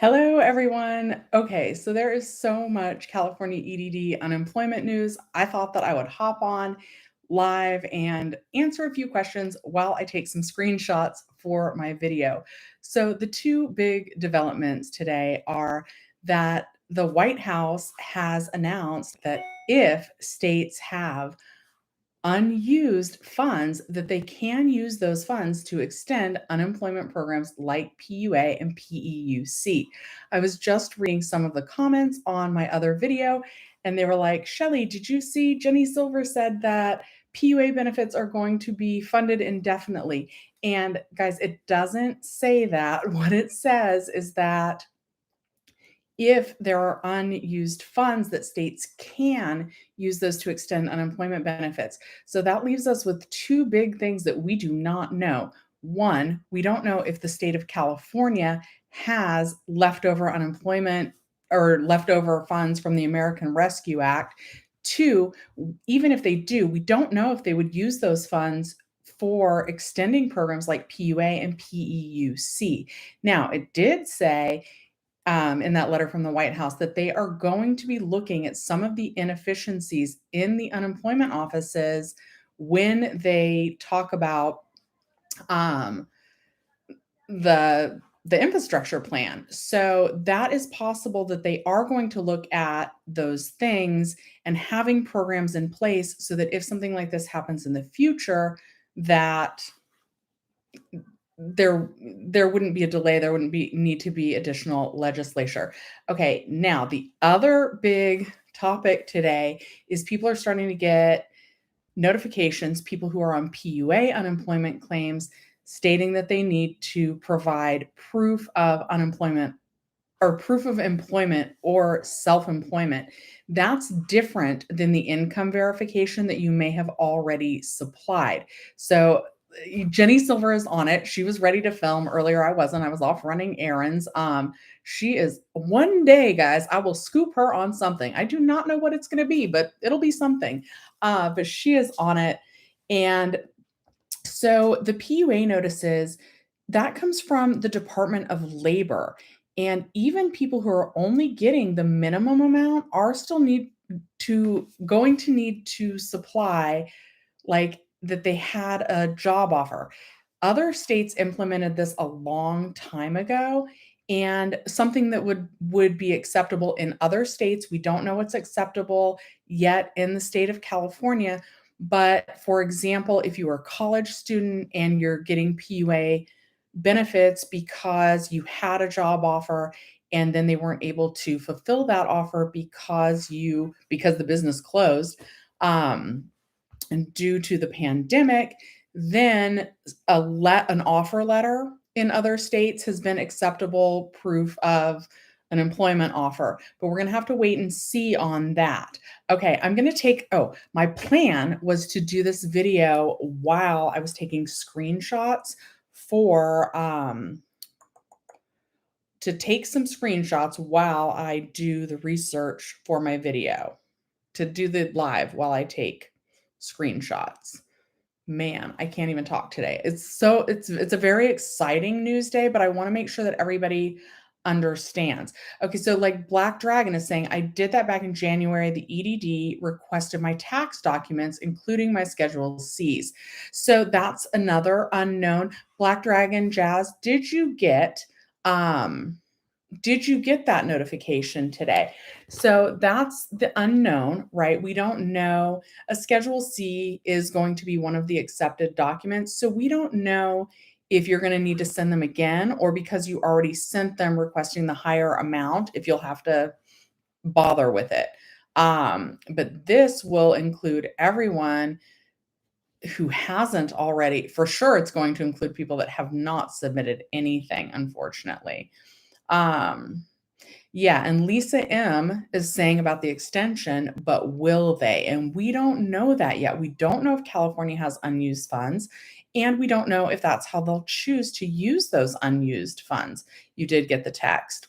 Hello, everyone. Okay, so there is so much California EDD unemployment news. I thought that I would hop on live and answer a few questions while I take some screenshots for my video. So, the two big developments today are that the White House has announced that if states have unused funds, that they can use those funds to extend unemployment programs like PUA and PEUC. I was just reading some of the comments on my other video, and they were like, Shelly, did you see Jenny Silver said that PUA benefits are going to be funded indefinitely? And guys, it doesn't say that. What it says is that if there are unused funds, that states can use those to extend unemployment benefits. So that leaves us with two big things that we do not know. One, we don't know if the state of California has leftover unemployment or leftover funds from the American Rescue Act. Two, even if they do, we don't know if they would use those funds for extending programs like PUA and PEUC. Now, it did say in that letter from the White House that they are going to be looking at some of the inefficiencies in the unemployment offices when they talk about um, the infrastructure plan. So that is possible that they are going to look at those things and having programs in place so that if something like this happens in the future, that there wouldn't be a delay, there wouldn't be need to be additional legislature. Okay, now the other big topic today is people are starting to get notifications, people who are on PUA unemployment claims, stating that they need to provide proof of unemployment or proof of employment or self-employment. That's different than the income verification that you may have already supplied. So Jenny Silver is on it. She was ready to film earlier. I wasn't. I was off running errands. She is one day, guys. I will scoop her on something. I do not know what it's going to be, but it'll be something. But she is on it, and so the PUA notices that comes from the Department of Labor. And even people who are only getting the minimum amount are still going to need to supply like that they had a job offer. Other states implemented this a long time ago, and something that would be acceptable in other states. We don't know what's acceptable yet in the state of California, but for example, if you are a college student and you're getting PUA benefits because you had a job offer and then they weren't able to fulfill that offer because the business closed, and due to the pandemic, then an offer letter in other states has been acceptable proof of an employment offer, but we're going to have to wait and see on that. Okay, I'm going to my plan was to do this video while I was taking screenshots for to take some screenshots while I do the research for my video, to do the live while I take screenshots. Man, I can't even talk today. It's a very exciting news day, but I want to make sure that everybody understands. Okay, so like Black Dragon is saying, I did that back in January. The EDD requested my tax documents, including my Schedule Cs. So that's another unknown. Black Dragon Jazz, did you get that notification today? So that's the unknown, right? We don't know. A Schedule C is going to be one of the accepted documents. So we don't know if you're going to need to send them again, or because you already sent them requesting the higher amount, if you'll have to bother with it. But this will include everyone who hasn't already. For sure, it's going to include people that have not submitted anything, unfortunately. Yeah, and Lisa M is saying about the extension, but will they? And we don't know that yet. We don't know if California has unused funds, and we don't know if that's how they'll choose to use those unused funds. You did get the text.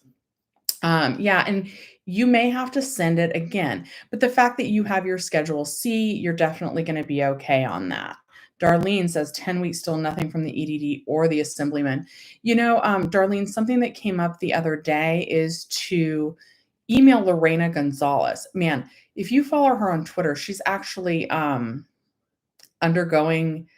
Yeah, and you may have to send it again, but the fact that you have your Schedule C, you're definitely going to be okay on that. Darlene says 10 weeks, still nothing from the EDD or the Assemblyman. Darlene, something that came up the other day is to email Lorena Gonzalez. Man, if you follow her on Twitter, she's actually undergoing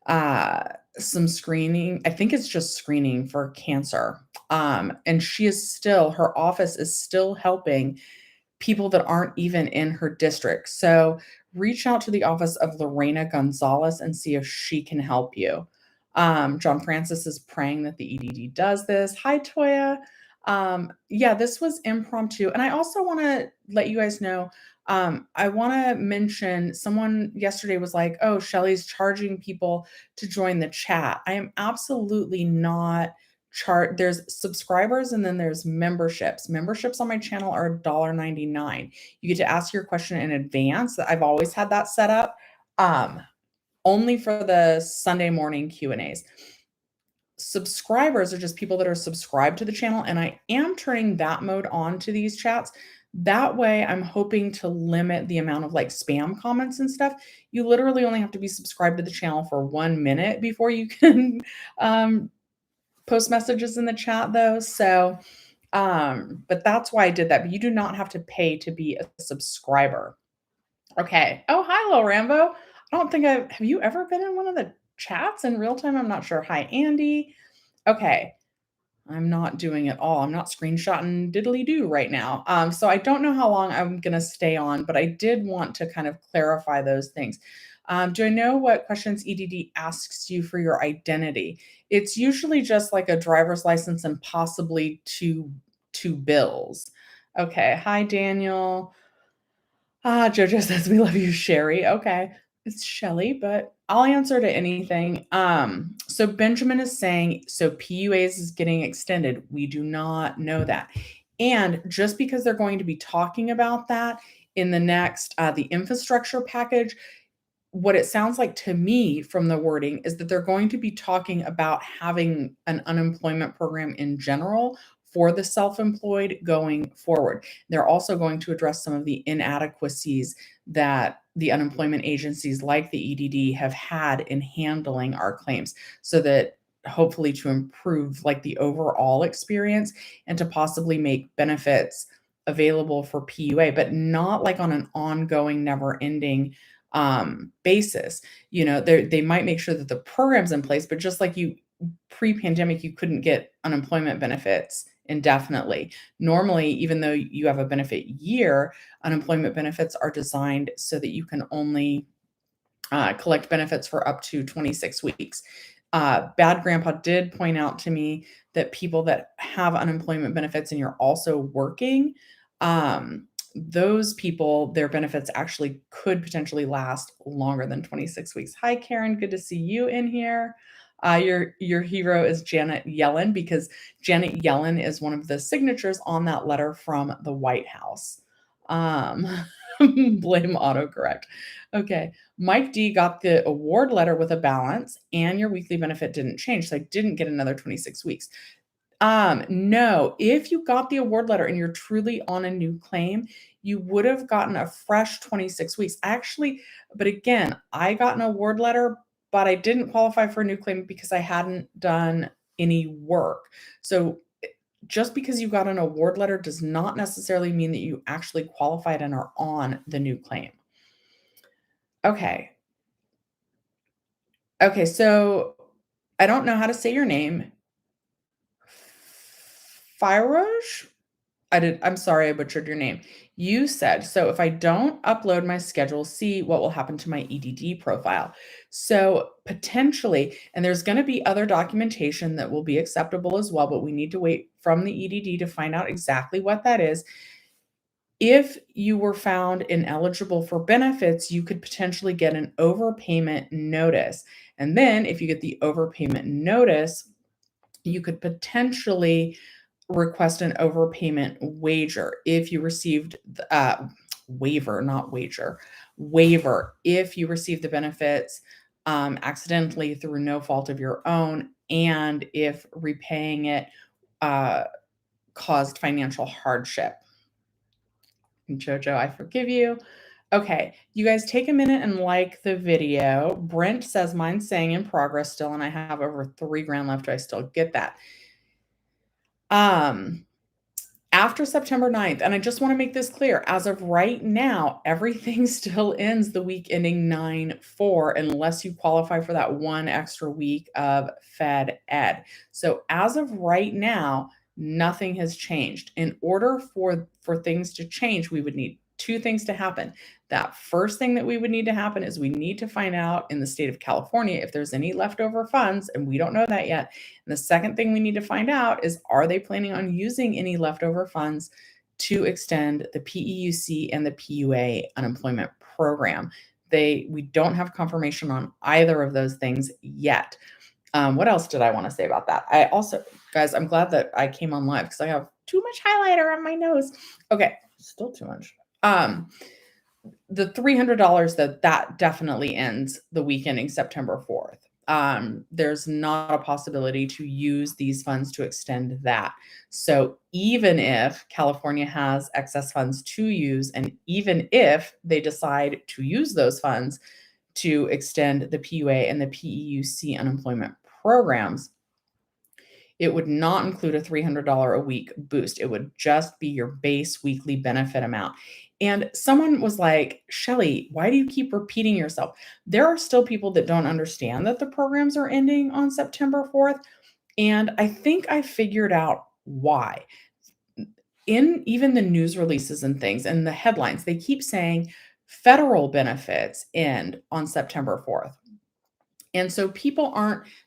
some screening. I think it's just screening for cancer. And her office is still helping people that aren't even in her district. So reach out to the office of Lorena Gonzalez and see if she can help you. John Francis is praying that the EDD does this. Hi, Toya. Yeah, this was impromptu. And I also want to let you guys know, I want to mention someone yesterday was like, oh, Shelly's charging people to join the chat. I am absolutely not there's subscribers and then there's memberships. Memberships on my channel are $1.99. You get to ask your question in advance. I've always had that set up. Only for the Sunday morning Q&As. Subscribers are just people that are subscribed to the channel, and I am turning that mode on to these chats. That way, I'm hoping to limit the amount of like spam comments and stuff. You literally only have to be subscribed to the channel for 1 minute before you can post messages in the chat though. So, but that's why I did that. But you do not have to pay to be a subscriber. Okay. Oh, hi, Lil Rambo. I don't think have you ever been in one of the chats in real time? I'm not sure. Hi, Andy. Okay. I'm not doing it all. I'm not screenshotting diddly do right now. So I don't know how long I'm going to stay on, but I did want to kind of clarify those things. Do I know what questions EDD asks you for your identity? It's usually just like a driver's license and possibly two bills. Okay. Hi, Daniel. Jojo says we love you, Sherry. Okay. It's Shelly, but I'll answer to anything. So Benjamin is saying, so PUAs is getting extended. We do not know that. And just because they're going to be talking about that in the next, the infrastructure package, what it sounds like to me from the wording is that they're going to be talking about having an unemployment program in general for the self-employed going forward. They're also going to address some of the inadequacies that the unemployment agencies like the EDD have had in handling our claims, so that hopefully to improve like the overall experience and to possibly make benefits available for PUA, but not like on an ongoing, never-ending basis. They might make sure that the program's in place, but just like you pre-pandemic, you couldn't get unemployment benefits indefinitely. Normally, even though you have a benefit year, unemployment benefits are designed so that you can only collect benefits for up to 26 weeks. Bad Grandpa did point out to me that people that have unemployment benefits and you're also working, those people, their benefits actually could potentially last longer than 26 weeks. Hi, Karen. Good to see you in here. Your hero is Janet Yellen, because Janet Yellen is one of the signatures on that letter from the White House. Blame autocorrect. Okay. Mike D got the award letter with a balance and your weekly benefit didn't change. So I didn't get another 26 weeks. No, if you got the award letter and you're truly on a new claim, you would have gotten a fresh 26 weeks. But again, I got an award letter, but I didn't qualify for a new claim because I hadn't done any work. So just because you got an award letter does not necessarily mean that you actually qualified and are on the new claim. Okay. Okay, so I don't know how to say your name. Firosh? I'm sorry I butchered your name. You said, so if I don't upload my schedule, see what will happen to my EDD profile. So potentially, and there's going to be other documentation that will be acceptable as well, but we need to wait from the EDD to find out exactly what that is. If you were found ineligible for benefits, you could potentially get an overpayment notice. And then if you get the overpayment notice, you could potentially request an overpayment wager if you received waiver, not wager, waiver if you received the benefits accidentally through no fault of your own, and if repaying it caused financial hardship. And Jojo, I forgive you. Okay, you guys take a minute and like the video. Brent says mine's saying in progress still, and I have over 3 grand left. Do I still get that? After September 9th, and I just want to make this clear, as of right now, everything still ends the week ending 9/4 unless you qualify for that one extra week of Fed Ed. So as of right now, nothing has changed. In order for things to change, we would need two things to happen. That first thing that we would need to happen is we need to find out in the state of California if there's any leftover funds, and we don't know that yet. And the second thing we need to find out is, are they planning on using any leftover funds to extend the PEUC and the PUA unemployment program? We don't have confirmation on either of those things yet. What else did I want to say about that? I also, guys, I'm glad that I came on live because I have too much highlighter on my nose. Okay, still too much. The $300, that definitely ends the week ending September 4th. There's not a possibility to use these funds to extend that. So even if California has excess funds to use, and even if they decide to use those funds to extend the PUA and the PEUC unemployment programs, it would not include a $300 a week boost. It would just be your base weekly benefit amount. And someone was like, Shelly, why do you keep repeating yourself? There are still people that don't understand that the programs are ending on September 4th. And I think I figured out why. In even the news releases and things and the headlines, they keep saying federal benefits end on September 4th. And so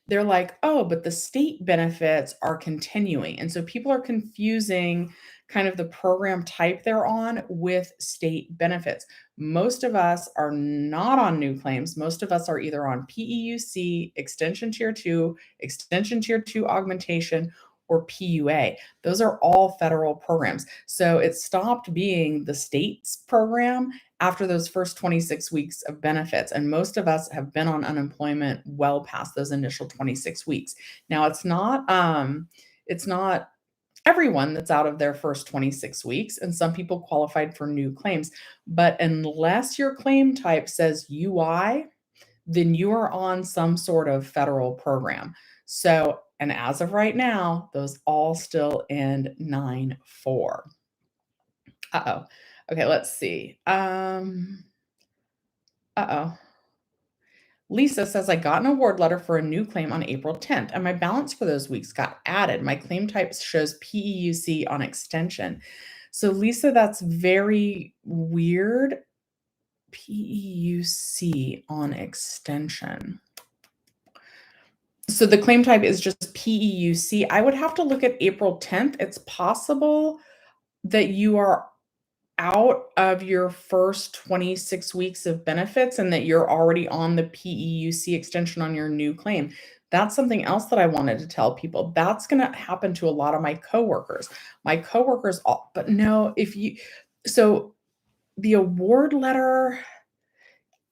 they're like, oh, but the state benefits are continuing. And so people are confusing kind of the program type they're on with state benefits. Most of us are not on new claims. Most of us are either on PEUC, Extension Tier 2, Extension Tier 2 augmentation, or PUA. Those are all federal programs. So it stopped being the state's program after those first 26 weeks of benefits. And most of us have been on unemployment well past those initial 26 weeks. Now it's not everyone that's out of their first 26 weeks, and some people qualified for new claims. But unless your claim type says UI, then you are on some sort of federal program. So, and as of right now, those all still end 9/4. Uh-oh. Okay, let's see. Uh-oh. Lisa says, I got an award letter for a new claim on April 10th, and my balance for those weeks got added. My claim type shows PEUC on extension. So, Lisa, that's very weird. PEUC on extension. So the claim type is just PEUC. I would have to look at April 10th. It's possible that you are out of your first 26 weeks of benefits and that you're already on the PEUC extension on your new claim. That's something else that I wanted to tell people. That's going to happen to a lot of my coworkers. But no, so the award letter,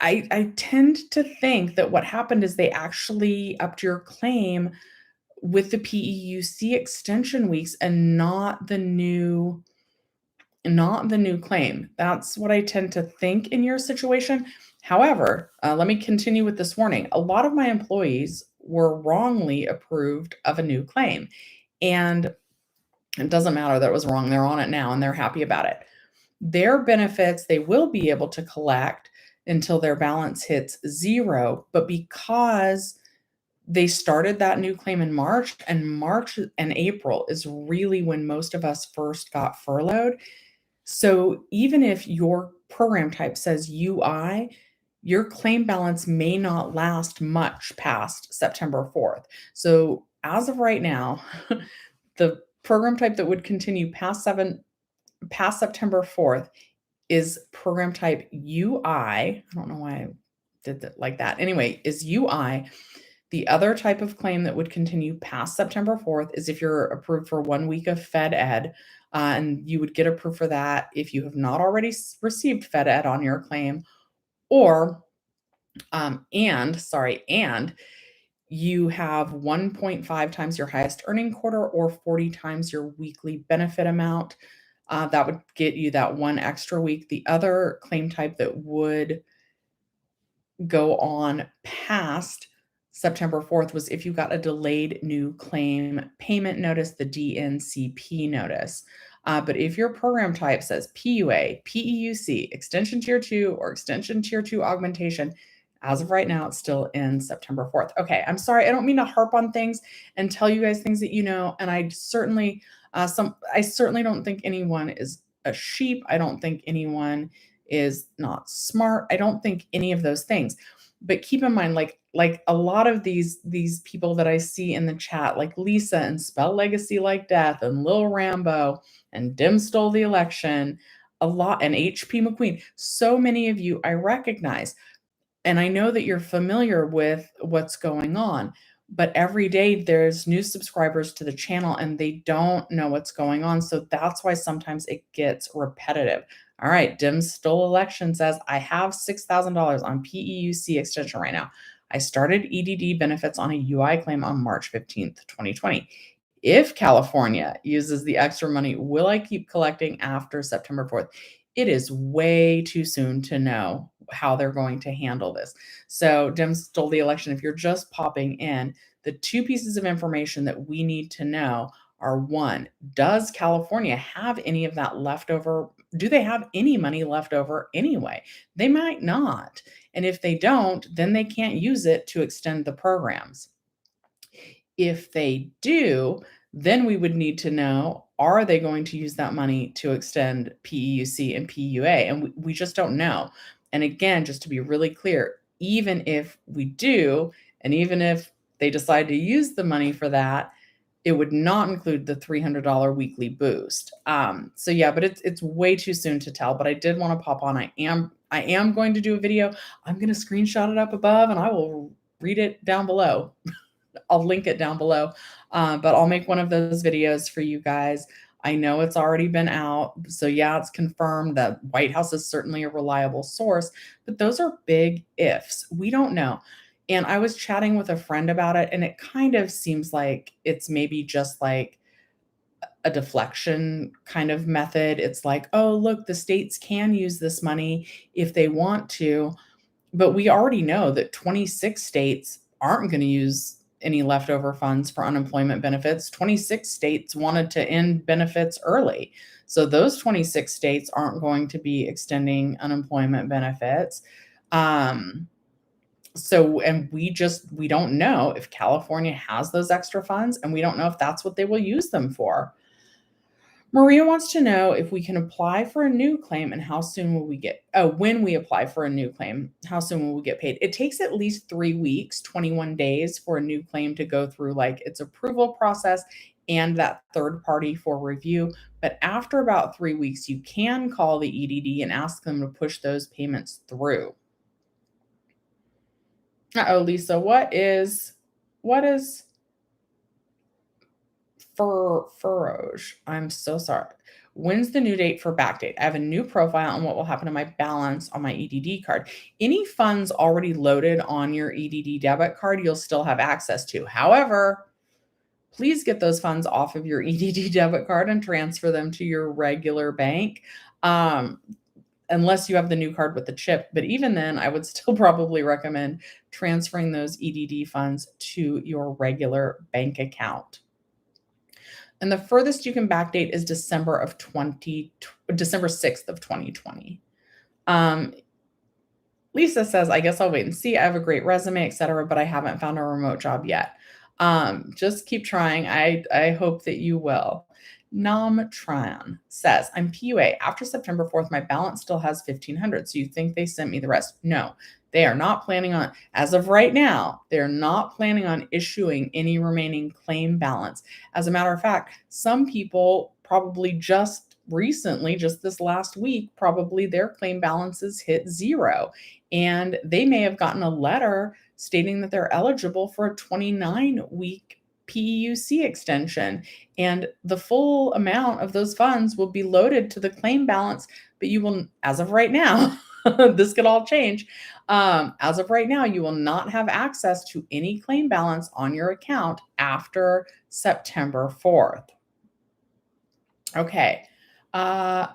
I tend to think that what happened is they actually upped your claim with the PEUC extension weeks and not the new claim. That's what I tend to think in your situation. However, let me continue with this warning. A lot of my employees were wrongly approved of a new claim, and it doesn't matter that it was wrong. They're on it now and they're happy about it. Their benefits, they will be able to collect until their balance hits 0, but because they started that new claim in March, and March and April is really when most of us first got furloughed. So even if your program type says UI, your claim balance may not last much past September 4th. So as of right now, the program type that would continue past September 4th is program type UI. I don't know why I did that like that. Anyway, is UI. The other type of claim that would continue past September 4th is if you're approved for 1 week of Fed Ed, and you would get approved for that if you have not already received Fed Ed on your claim, or and you have 1.5 times your highest earning quarter or 40 times your weekly benefit amount. That would get you that 1 extra week. The other claim type that would go on past September 4th was if you got a delayed new claim payment notice, the DNCP notice. But if your program type says PUA, PEUC, Extension Tier 2, or Extension Tier 2 augmentation, as of right now, it's still in September 4th. Okay, I'm sorry. I don't mean to harp on things and tell you guys things that you know. And I certainly, I certainly don't think anyone is a sheep. I don't think anyone is not smart. I don't think any of those things. But keep in mind, like a lot of these people that I see in the chat, like Lisa and Spell Legacy Like Death and Lil Rambo and Dim Stole the Election, a lot, and HP McQueen. So many of you I recognize. And I know that you're familiar with what's going on, but every day there's new subscribers to the channel and they don't know what's going on. So that's why sometimes it gets repetitive. All right, Dim Stole Election says, I have $6,000 on PEUC extension right now. I started EDD benefits on a UI claim on March 15th, 2020. If California uses the extra money, will I keep collecting after September 4th? It is way too soon to know how they're going to handle this. So Dim Stole the Election. If you're just popping in, the two pieces of information that we need to know are: one, does California have any of that leftover? Do they have any money left over anyway? They might not. And if they don't, then they can't use it to extend the programs. If they do, then we would need to know, are they going to use that money to extend PEUC and PUA? And we just don't know. And again, just to be really clear, even if we do, and even if they decide to use the money for that, it would not include the $300 weekly boost. So yeah, but it's way too soon to tell. But I did want to pop on. I am going to do a video. I'm going to screenshot it up above, and I will read it down below. I'll link it down below, but I'll make one of those videos for you guys. I know it's already been out, so yeah, it's confirmed that White House is certainly a reliable source, but those are big ifs. We don't know. And I was chatting with a friend about it, and it kind of seems like it's maybe just like a deflection kind of method. It's like, oh, look, the states can use this money if they want to, but we already know that 26 states aren't going to use any leftover funds for unemployment benefits. 26 states wanted to end benefits early. So those 26 states aren't going to be extending unemployment benefits. And we don't know if California has those extra funds, and we don't know if that's what they will use them for. Maria wants to know if we can apply for a new claim and how soon will we get, when we apply for a new claim, how soon will we get paid? It takes at least 3 weeks, 21 days for a new claim to go through like its approval process and that third party for review. But after about 3 weeks, you can call the EDD and ask them to push those payments through. Uh-oh, Lisa, what is Furroge? I'm so sorry. When's the new date for Backdate? I have a new profile on what will happen to my balance on my EDD card. Any funds already loaded on your EDD debit card, you'll still have access to. However, please get those funds off of your EDD debit card and transfer them to your regular bank. Unless you have the new card with the chip. But even then, I would still probably recommend transferring those EDD funds to your regular bank account. And the furthest you can backdate is December 6th of 2020. Lisa says, I guess I'll wait and see. I have a great resume, etc., but I haven't found a remote job yet. Just keep trying. I hope that you will. Namtran says, I'm PUA. After September 4th, my balance still has $1,500. So you think they sent me the rest? No, they are not planning on, as of right now, they're not planning on issuing any remaining claim balance. As a matter of fact, some people probably just recently, just this last week, probably their claim balances hit 0. And they may have gotten a letter stating that they're eligible for a 29-week PEUC extension, and the full amount of those funds will be loaded to the claim balance. But you will, as of right now, this could all change. As of right now, you will not have access to any claim balance on your account after September 4th. Okay. Furry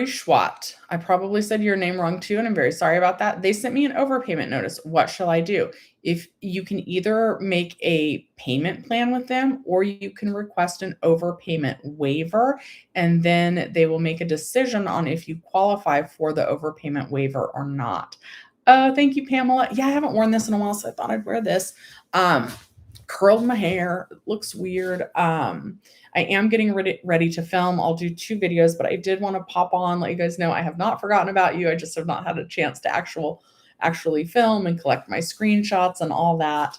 Schwat. I probably said your name wrong too, and I'm very sorry about that. They sent me an overpayment notice. What shall I do? If you can either make a payment plan with them or you can request an overpayment waiver, and then they will make a decision on if you qualify for the overpayment waiver or not. Thank you, Pamela. Yeah, I haven't worn this in a while, so I thought I'd wear this. Curled my hair. It looks weird. I am getting ready to film. I'll do 2 videos, but I did want to pop on, let you guys know I have not forgotten about you. I just have not had a chance to actually film and collect my screenshots and all that.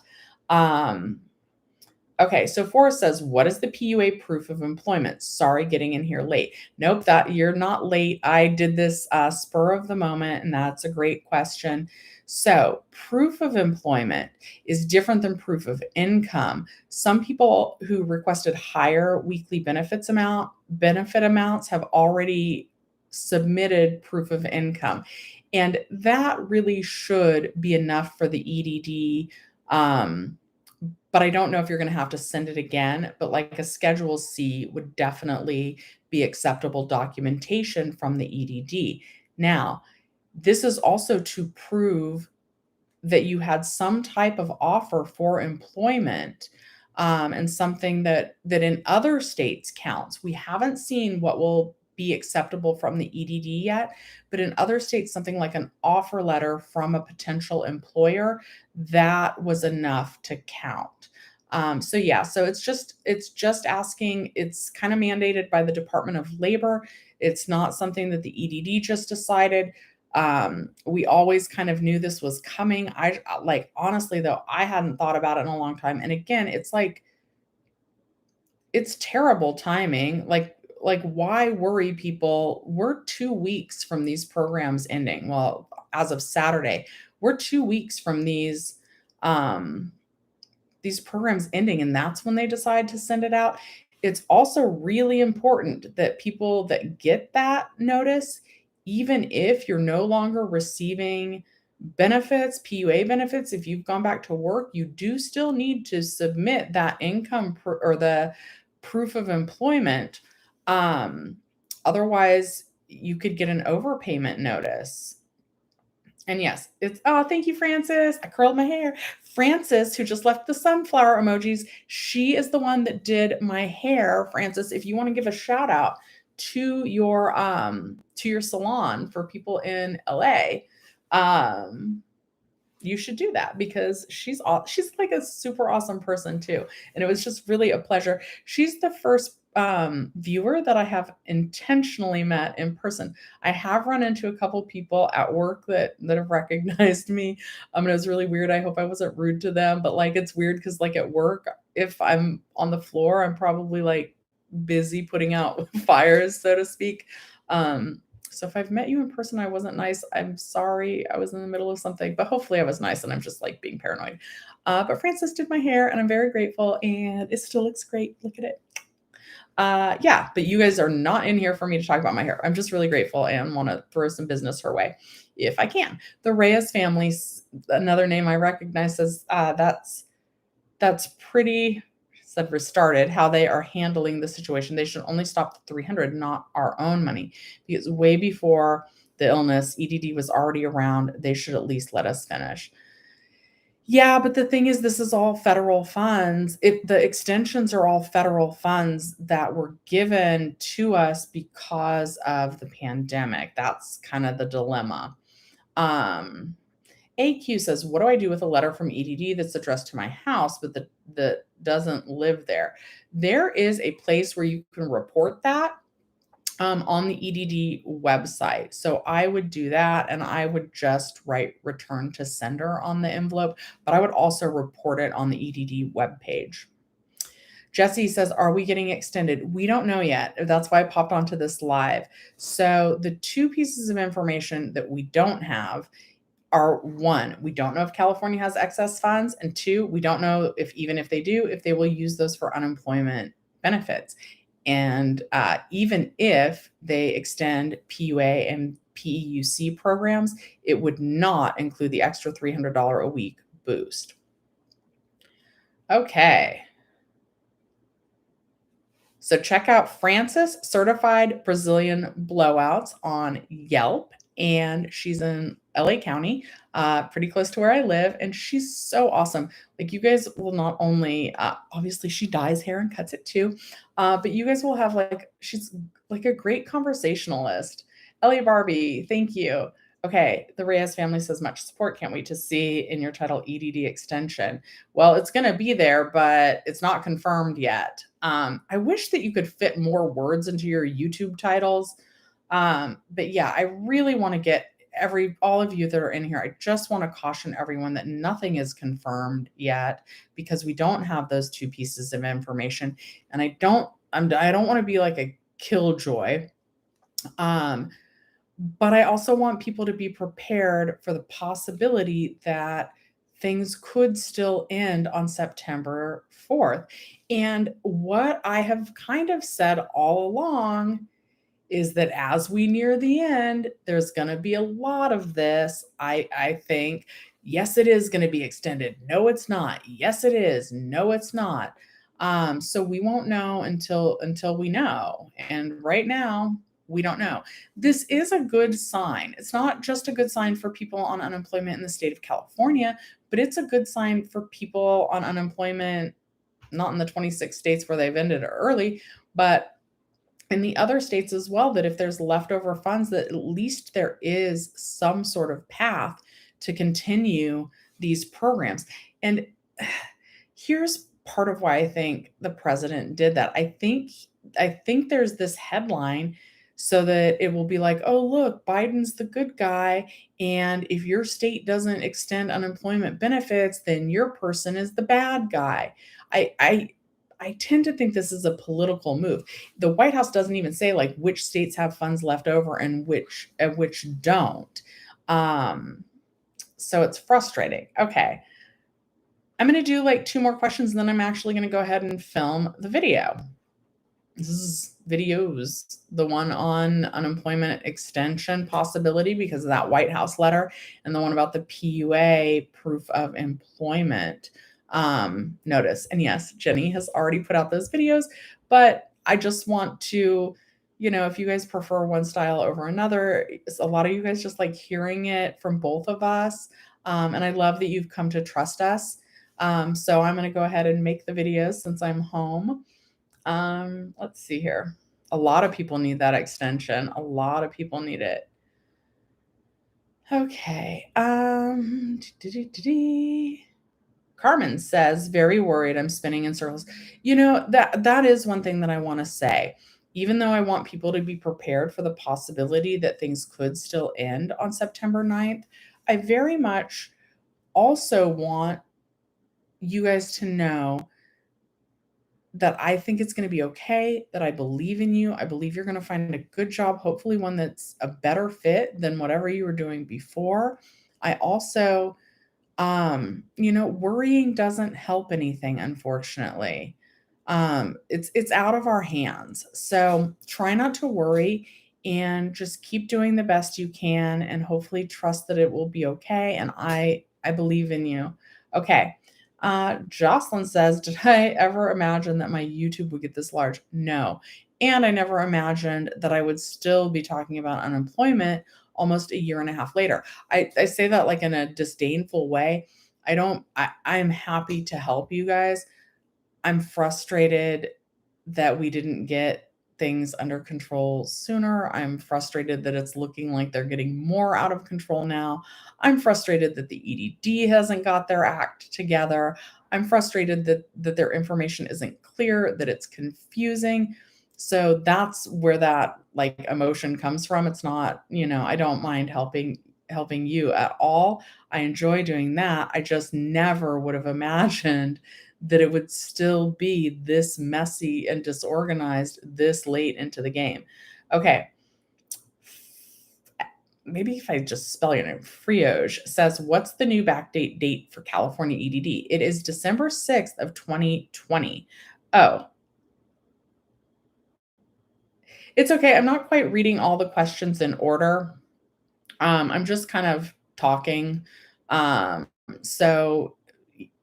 Okay, so Forrest says, what is the PUA proof of employment? Sorry, getting in here late. Nope, that you're not late. I did this spur of the moment, and that's a great question. So proof of employment is different than proof of income. Some people who requested higher weekly benefit amounts have already submitted proof of income. And that really should be enough for the EDD. But I don't know if you're going to have to send it again. But like a Schedule C would definitely be acceptable documentation from the EDD. Now, this is also to prove that you had some type of offer for employment, and something that in other states counts. We haven't seen what will be acceptable from the EDD yet, but in other states, something like an offer letter from a potential employer, that was enough to count. So yeah, so it's just asking. It's kind of mandated by the Department of Labor. It's not something that the EDD just decided. We always kind of knew this was coming. I like, honestly though, I hadn't thought about it in a long time. And again, it's like, it's terrible timing. Like why worry people? We're 2 weeks from these programs ending. Well, as of Saturday, we're 2 weeks from these programs ending, and that's when they decide to send it out. It's also really important that people that get that notice, even if you're no longer receiving benefits, PUA benefits, if you've gone back to work, you do still need to submit that income or the proof of employment. Otherwise, you could get an overpayment notice. And yes, it's, oh, thank you, Francis. I curled my hair. Francis, who just left the sunflower emojis, she is the one that did my hair. Francis, if you want to give a shout out to your salon for people in LA, you should do that because she's like a super awesome person too. And it was just really a pleasure. She's the first viewer that I have intentionally met in person. I have run into a couple people at work that have recognized me. And it was really weird. I hope I wasn't rude to them, but like, it's weird because like at work, if I'm on the floor, I'm probably like busy putting out fires, so to speak. So if I've met you in person, I wasn't nice, I'm sorry. I was in the middle of something, but hopefully I was nice and I'm just like being paranoid. But Francis did my hair and I'm very grateful and it still looks great. Look at it. Yeah, but you guys are not in here for me to talk about my hair. I'm just really grateful and want to throw some business her way if I can. The Reyes family, another name I recognize, says that's pretty said restarted how they are handling the situation. They should only stop the 300, not our own money, because way before the illness, EDD was already around. They should at least let us finish. Yeah, but the thing is, this is all federal funds. The extensions are all federal funds that were given to us because of the pandemic. That's kind of the dilemma. AQ says, what do I do with a letter from EDD that's addressed to my house, but that doesn't live there? There is a place where you can report that on the EDD website. So I would do that and I would just write return to sender on the envelope, but I would also report it on the EDD webpage. Jesse says, are we getting extended? We don't know yet. That's why I popped onto this live. So the 2 pieces of information that we don't have are, 1, we don't know if California has excess funds, and 2, we don't know if, even if they do, if they will use those for unemployment benefits. And even if they extend PUA and PEUC programs, it would not include the extra $300 a week boost. Okay. So check out Frances Certified Brazilian Blowouts on Yelp, and she's in LA County, pretty close to where I live, and she's so awesome. Like, you guys will not only obviously she dyes hair and cuts it too, but you guys will have she's like a great conversationalist. Ellie Barbie, thank you. Okay, the Reyes family says much support. Can't wait to see in your title EDD extension. Well, it's going to be there, but it's not confirmed yet. I wish that you could fit more words into your YouTube titles. But yeah, I really want to get all of you that are in here. I just want to caution everyone that nothing is confirmed yet because we don't have those two pieces of information. And I don't want to be like a killjoy. But I also want people to be prepared for the possibility that things could still end on September 4th. And what I have kind of said all along is that as we near the end, there's going to be a lot of this. I think, yes, it is going to be extended. No, it's not. Yes, it is. No, it's not. So we won't know until we know. And right now, we don't know. This is a good sign. It's not just a good sign for people on unemployment in the state of California, but it's a good sign for people on unemployment, not in the 26 states where they've ended early, but in the other states as well, that if there's leftover funds, that at least there is some sort of path to continue these programs. And here's part of why I think the president did that. I think there's this headline so that it will be like, oh, look, Biden's the good guy. And if your state doesn't extend unemployment benefits, then your person is the bad guy. I tend to think this is a political move. The White House doesn't even say like which states have funds left over and which don't. So it's frustrating. Okay. I'm going to do like 2 more questions, and then I'm actually going to go ahead and film the video. This is videos, the one on unemployment extension possibility because of that White House letter, and the one about the PUA, proof of employment, notice. And yes, Jenny has already put out those videos, but I just want to, if you guys prefer one style over another, a lot of you guys just like hearing it from both of us. And I love that you've come to trust us. So I'm going to go ahead and make the videos since I'm home. Let's see here. A lot of people need that extension. A lot of people need it. Okay. Carmen says, very worried. I'm spinning in circles. That is one thing that I want to say. Even though I want people to be prepared for the possibility that things could still end on September 9th, I very much also want you guys to know that I think it's going to be okay, that I believe in you. I believe you're going to find a good job, hopefully one that's a better fit than whatever you were doing before. I also, worrying doesn't help anything, unfortunately. It's out of our hands. So try not to worry and just keep doing the best you can and hopefully trust that it will be okay. And I believe in you. Okay. Jocelyn says, did I ever imagine that my YouTube would get this large? No. And I never imagined that I would still be talking about unemployment almost a year and a half later. I say that like in a disdainful way. I'm happy to help you guys. I'm frustrated that we didn't get things under control sooner. I'm frustrated that it's looking like they're getting more out of control now. I'm frustrated that the EDD hasn't got their act together. I'm frustrated that their information isn't clear, that it's confusing. So that's where that like emotion comes from. It's not, I don't mind helping you at all. I enjoy doing that. I just never would have imagined that it would still be this messy and disorganized this late into the game. Okay. Maybe if I just spell your name, Frioge says, what's the new backdate date for California EDD? It is December 6th of 2020. Oh, it's okay. I'm not quite reading all the questions in order. I'm just kind of talking. So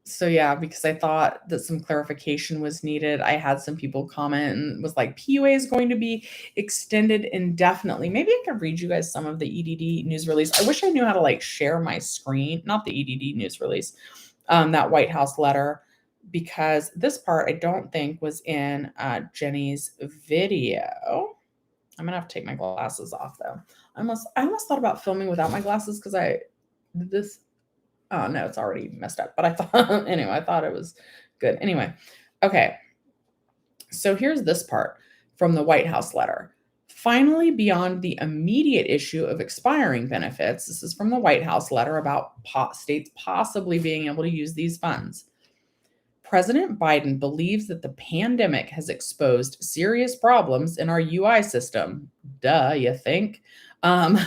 So yeah, because I thought that some clarification was needed. I had some people comment and was like, PUA is going to be extended indefinitely. Maybe I could read you guys some of the EDD news release. I wish I knew how to like share my screen, not the EDD news release, that White House letter, because this part I don't think was in Jenny's video. I'm gonna have to take my glasses off though. I almost thought about filming without my glasses because I did this. Oh no, it's already messed up. But I thought anyway, I thought it was good. Anyway, okay. So here's this part from the White House letter. Finally, beyond the immediate issue of expiring benefits, this is from the White House letter about states possibly being able to use these funds. President Biden believes that the pandemic has exposed serious problems in our UI system. Duh, you think? Um,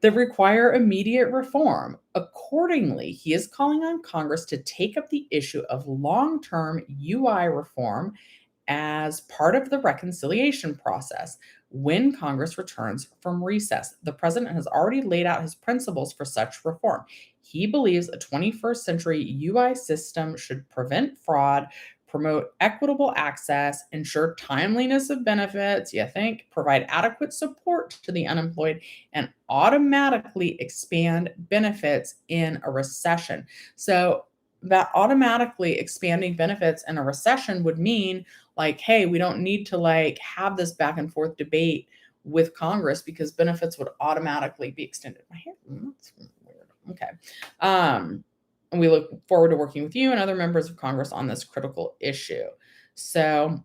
that require immediate reform. Accordingly, he is calling on Congress to take up the issue of long term UI reform as part of the reconciliation process when Congress returns from recess. The president has already laid out his principles for such reform. He believes a 21st century UI system should prevent fraud, promote equitable access, ensure timeliness of benefits, you think, provide adequate support to the unemployed, and automatically expand benefits in a recession. So, that automatically expanding benefits in a recession would mean like, hey, we don't need to like have this back and forth debate with Congress because benefits would automatically be extended. My hair, that's weird. Okay. And we look forward to working with you and other members of Congress on this critical issue. So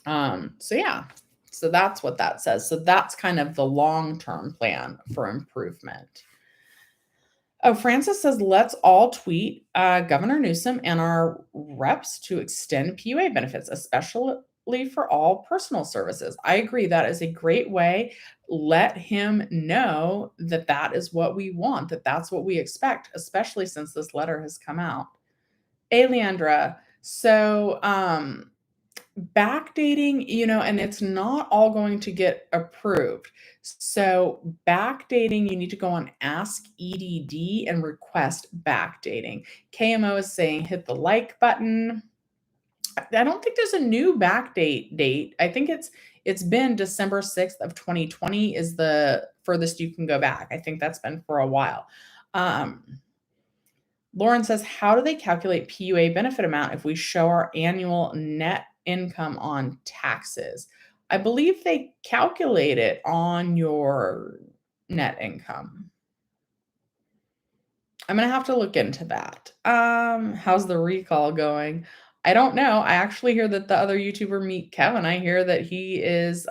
yeah. So that's what that says. So that's kind of the long-term plan for improvement. Oh, Francis says, let's all tweet Governor Newsom and our reps to extend PUA benefits, especially for all personal services. I agree. That is a great way. Let him know that that is what we want, that that's what we expect, especially since this letter has come out. Hey, Leandra. So, backdating, and it's not all going to get approved. So backdating, you need to go on Ask EDD and request backdating. KMO is saying hit the like button. I don't think there's a new backdate date. I think it's been December 6th of 2020 is the furthest you can go back. I think that's been for a while. Lauren says, how do they calculate PUA benefit amount if we show our annual net income on taxes? I believe they calculate it on your net income. I'm going to have to look into that. How's the recall going? I don't know. I actually hear that the other YouTuber, Meet Kevin, I hear that he is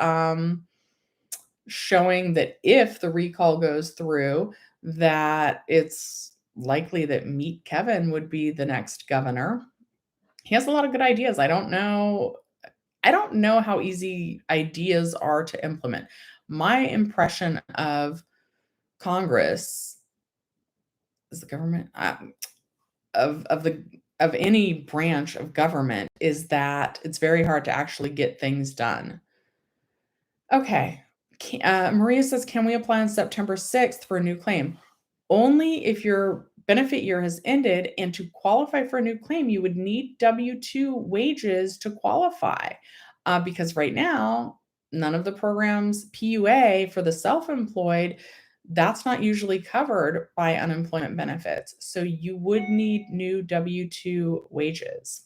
showing that if the recall goes through, that it's likely that Meet Kevin would be the next governor. He has a lot of good ideas. I don't know how easy ideas are to implement. My impression of Congress is the government of any branch of government is that it's very hard to actually get things done. Okay. Maria says, can we apply on September 6th for a new claim? Only if your benefit year has ended, and to qualify for a new claim, you would need W-2 wages to qualify. Because right now, none of the programs, PUA for the self-employed, that's not usually covered by unemployment benefits. So you would need new W-2 wages.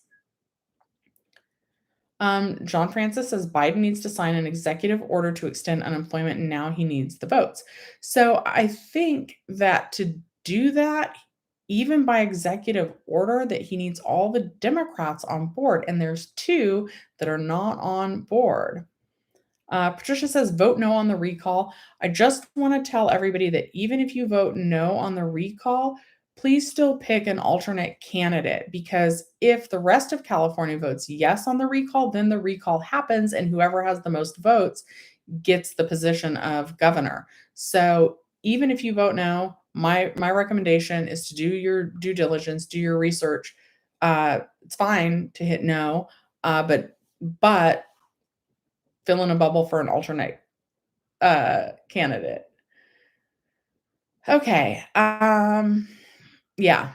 John Francis says Biden needs to sign an executive order to extend unemployment, and now he needs the votes. So I think that to do that, even by executive order, that he needs all the Democrats on board, and there's 2 that are not on board. Patricia says, vote no on the recall. I just want to tell everybody that even if you vote no on the recall, please still pick an alternate candidate, because if the rest of California votes yes on the recall, then the recall happens and whoever has the most votes gets the position of governor. So even if you vote no, my recommendation is to do your due diligence, do your research. It's fine to hit no, but fill in a bubble for an alternate candidate. Okay. Yeah.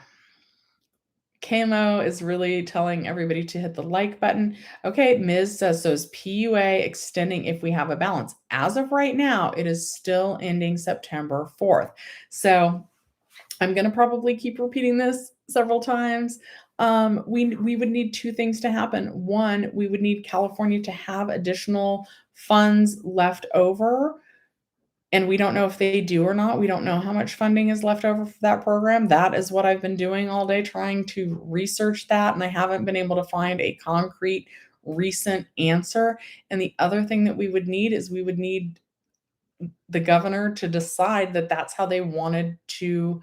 Camo is really telling everybody to hit the like button. Okay, Ms. says, so is PUA extending if we have a balance? As of right now, it is still ending September 4th. So I'm going to probably keep repeating this several times. We would need two things to happen. One, we would need California to have additional funds left over, and we don't know if they do or not. We don't know how much funding is left over for that program. That is what I've been doing all day, trying to research that, and I haven't been able to find a concrete recent answer. And the other thing that we would need is we would need the governor to decide that that's how they wanted to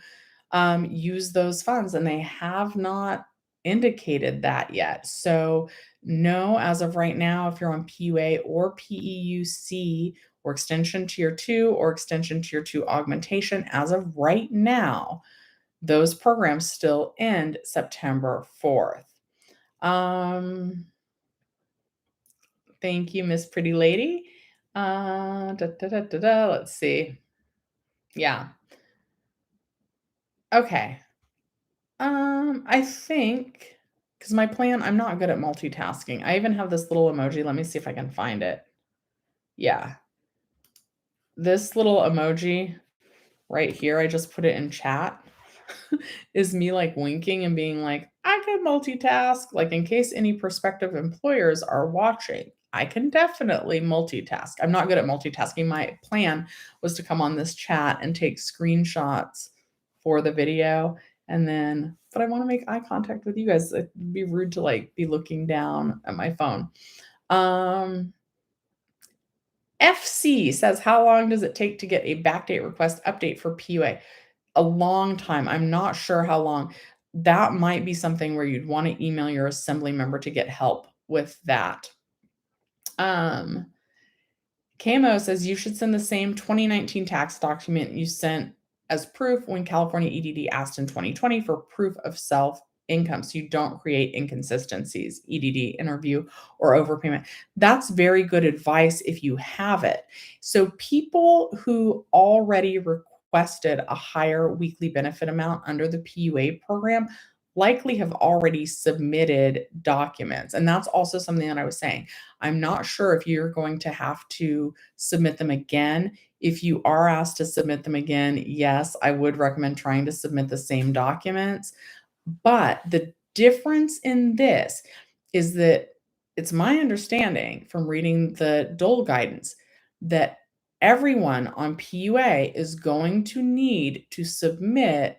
use those funds, and they have not indicated that yet. So, no, as of right now, if you're on PUA or PEUC or Extension Tier 2 or Extension Tier 2 augmentation, as of right now, those programs still end September 4th. Thank you, Miss Pretty Lady. Let's see. Yeah. Okay. I think because my plan, I'm not good at multitasking. I even have this little emoji. Let me see if I can find it. Yeah. This little emoji right here, I just put it in chat, is me like winking and being like, I can multitask. Like, in case any prospective employers are watching, I can definitely multitask. I'm not good at multitasking. My plan was to come on this chat and take screenshots for the video. And then, but I want to make eye contact with you guys. It'd be rude to like be looking down at my phone. FC says, how long does it take to get a backdate request update for PUA? A long time. I'm not sure how long. That might be something where you'd want to email your assembly member to get help with that. Camo says you should send the same 2019 tax document you sent as proof when California EDD asked in 2020 for proof of self income, so you don't create inconsistencies, EDD interview or overpayment. That's very good advice if you have it. So people who already requested a higher weekly benefit amount under the PUA program likely have already submitted documents. And that's also something that I was saying. I'm not sure if you're going to have to submit them again. If you are asked to submit them again, yes, I would recommend trying to submit the same documents. But the difference in this is that it's my understanding from reading the Dole guidance that everyone on PUA is going to need to submit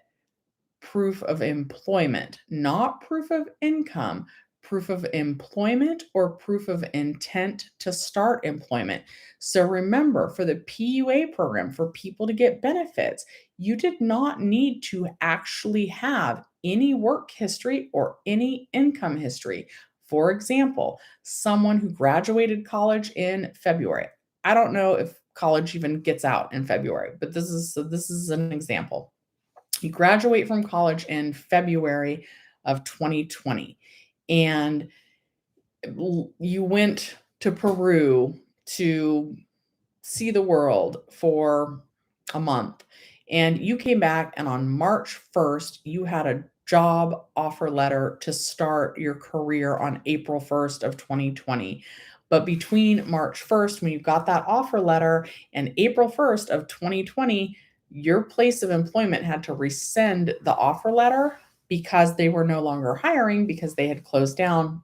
proof of employment, not proof of income, proof of employment or proof of intent to start employment. So remember, for the PUA program, for people to get benefits, you did not need to actually have any work history or any income history. For example, someone who graduated college in February. I don't know if college even gets out in February, but this is an example. You graduate from college in February of 2020, and you went to Peru to see the world for a month, and you came back, and on March 1st, you had a job offer letter to start your career on April 1st of 2020. But between March 1st, when you got that offer letter, and April 1st of 2020, your place of employment had to rescind the offer letter because they were no longer hiring because they had closed down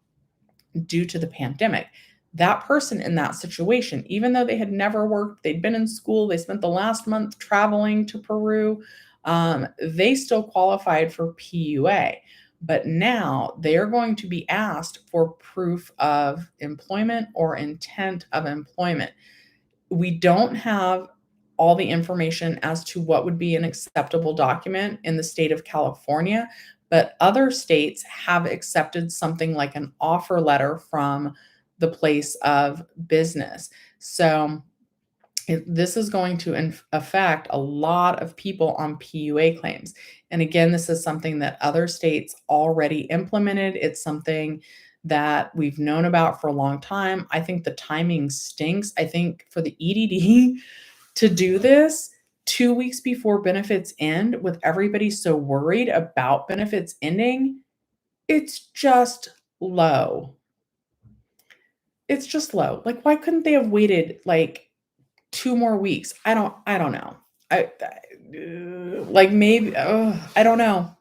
due to the pandemic. That person in that situation, even though they had never worked, they'd been in school, they spent the last month traveling to Peru, they still qualified for PUA. But now they are going to be asked for proof of employment or intent of employment. We don't have all the information as to what would be an acceptable document in the state of California, but other states have accepted something like an offer letter from the place of business. So this is going to affect a lot of people on PUA claims. And again, this is something that other states already implemented. It's something that we've known about for a long time. I think the timing stinks. I think for the EDD to do this 2 weeks before benefits end, with everybody so worried about benefits ending, It's just low. It's just low. Like, why couldn't they have waited like 2 more weeks? I don't know. Like maybe I don't know.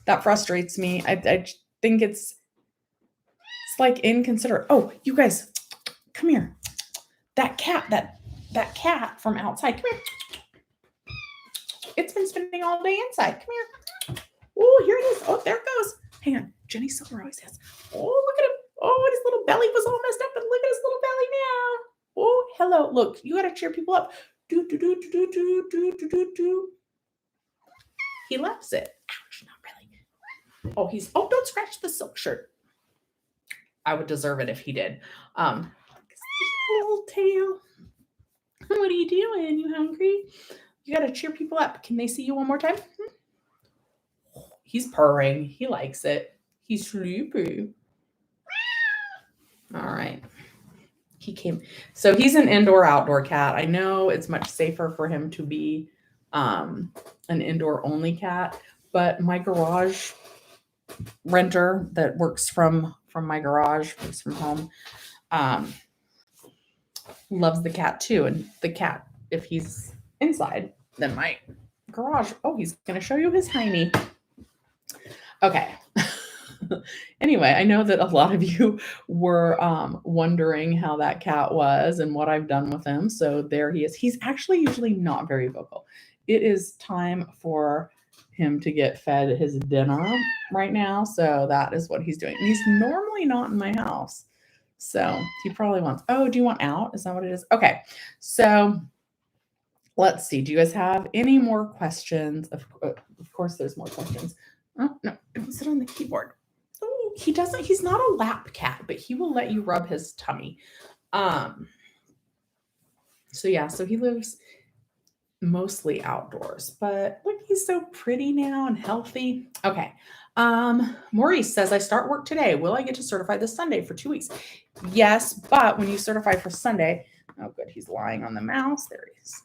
That frustrates me. I think it's like inconsiderate. Oh, you guys, come here. That cat, that cat from outside. Come here. It's been spending all day inside. Come here. Oh, here it is. Oh, there it goes. Hang on. Jenny Silver always has. Oh, look at him. Oh, his little belly was all messed up, and look at his little belly now. Oh, hello. Look, you got to cheer people up. Do, do, do, do, do, do, do, do, do. He loves it. Ouch, not really. Oh, don't scratch the silk shirt. I would deserve it if he did. Little tail. What are you doing? You hungry? You got to cheer people up. Can they see you one more time? He's purring. He likes it. He's sleepy. All right. He came. So he's an indoor-outdoor cat. I know it's much safer for him to be an indoor-only cat, but my garage renter that works from my garage, works from home, loves the cat too. And the cat, if he's inside, then my garage, he's going to show you his hiney. Okay. Anyway, I know that a lot of you were wondering how that cat was and what I've done with him. So there he is. He's actually usually not very vocal. It is time for him to get fed his dinner right now. So that is what he's doing. And he's normally not in my house. So he probably wants, do you want out? Is that what it is? Okay. So let's see. Do you guys have any more questions? Of course, there's more questions. Oh, no, don't sit on the keyboard. Oh, he's not a lap cat, but he will let you rub his tummy. So he lives mostly outdoors, but look, he's so pretty now and healthy. Okay. Maurice says, I start work today. Will I get to certify this Sunday for 2 weeks? Yes, but when you certify for Sunday, oh good, he's lying on the mouse. There he is.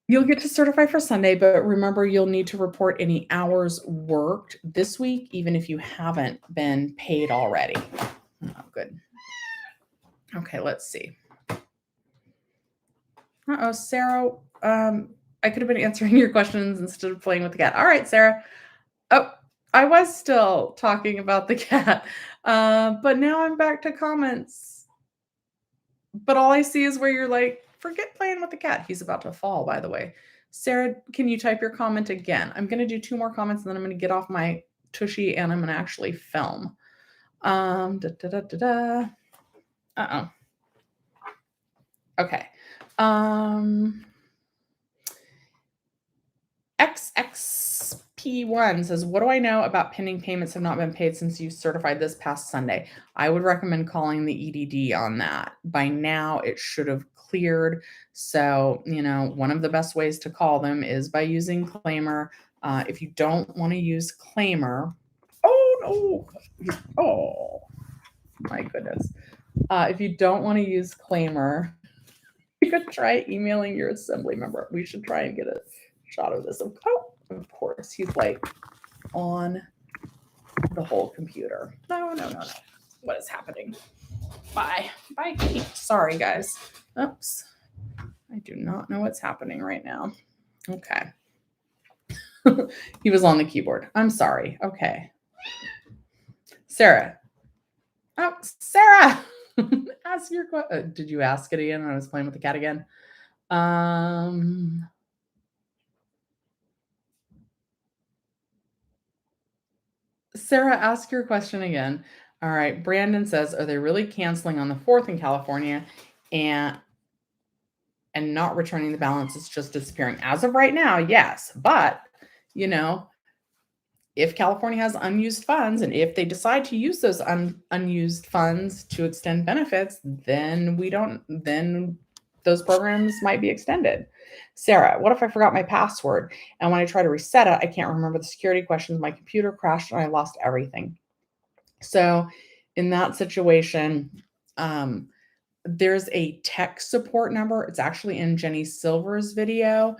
You'll get to certify for Sunday, but remember, you'll need to report any hours worked this week, even if you haven't been paid already. Oh, good. Okay, let's see. Sarah, I could have been answering your questions instead of playing with the cat. All right, Sarah. Oh, I was still talking about the cat, but now I'm back to comments. But all I see is where you're like, forget playing with the cat. He's about to fall, by the way. Sarah, can you type your comment again? I'm going to do 2 more comments, and then I'm going to get off my tushy, and I'm going to actually film. Okay. XXP1 says, what do I know about pending payments have not been paid since you certified this past Sunday? I would recommend calling the EDD on that. By now, it should have cleared. So, one of the best ways to call them is by using Claimer. If you don't want to use Claimer, oh my goodness. If you don't want to use Claimer, you could try emailing your assembly member. We should try and get a shot of this. Of course, he's like on the whole computer. No. What is happening? Bye, Kate. Sorry, guys. Oops. I do not know what's happening right now. Okay. He was on the keyboard. I'm sorry. Okay. Sarah. Oh, Sarah. Ask your question. Did you ask it again? I was playing with the cat again. Sarah, ask your question again. All right. Brandon says, are they really canceling on the 4th in California and not returning the balance? It's just disappearing. As of right now, yes. But, if California has unused funds, and if they decide to use those unused funds to extend benefits, then those programs might be extended. Sarah, what if I forgot my password? And when I try to reset it, I can't remember the security questions. My computer crashed and I lost everything. So in that situation, there's a tech support number. It's actually in Jenny Silver's video.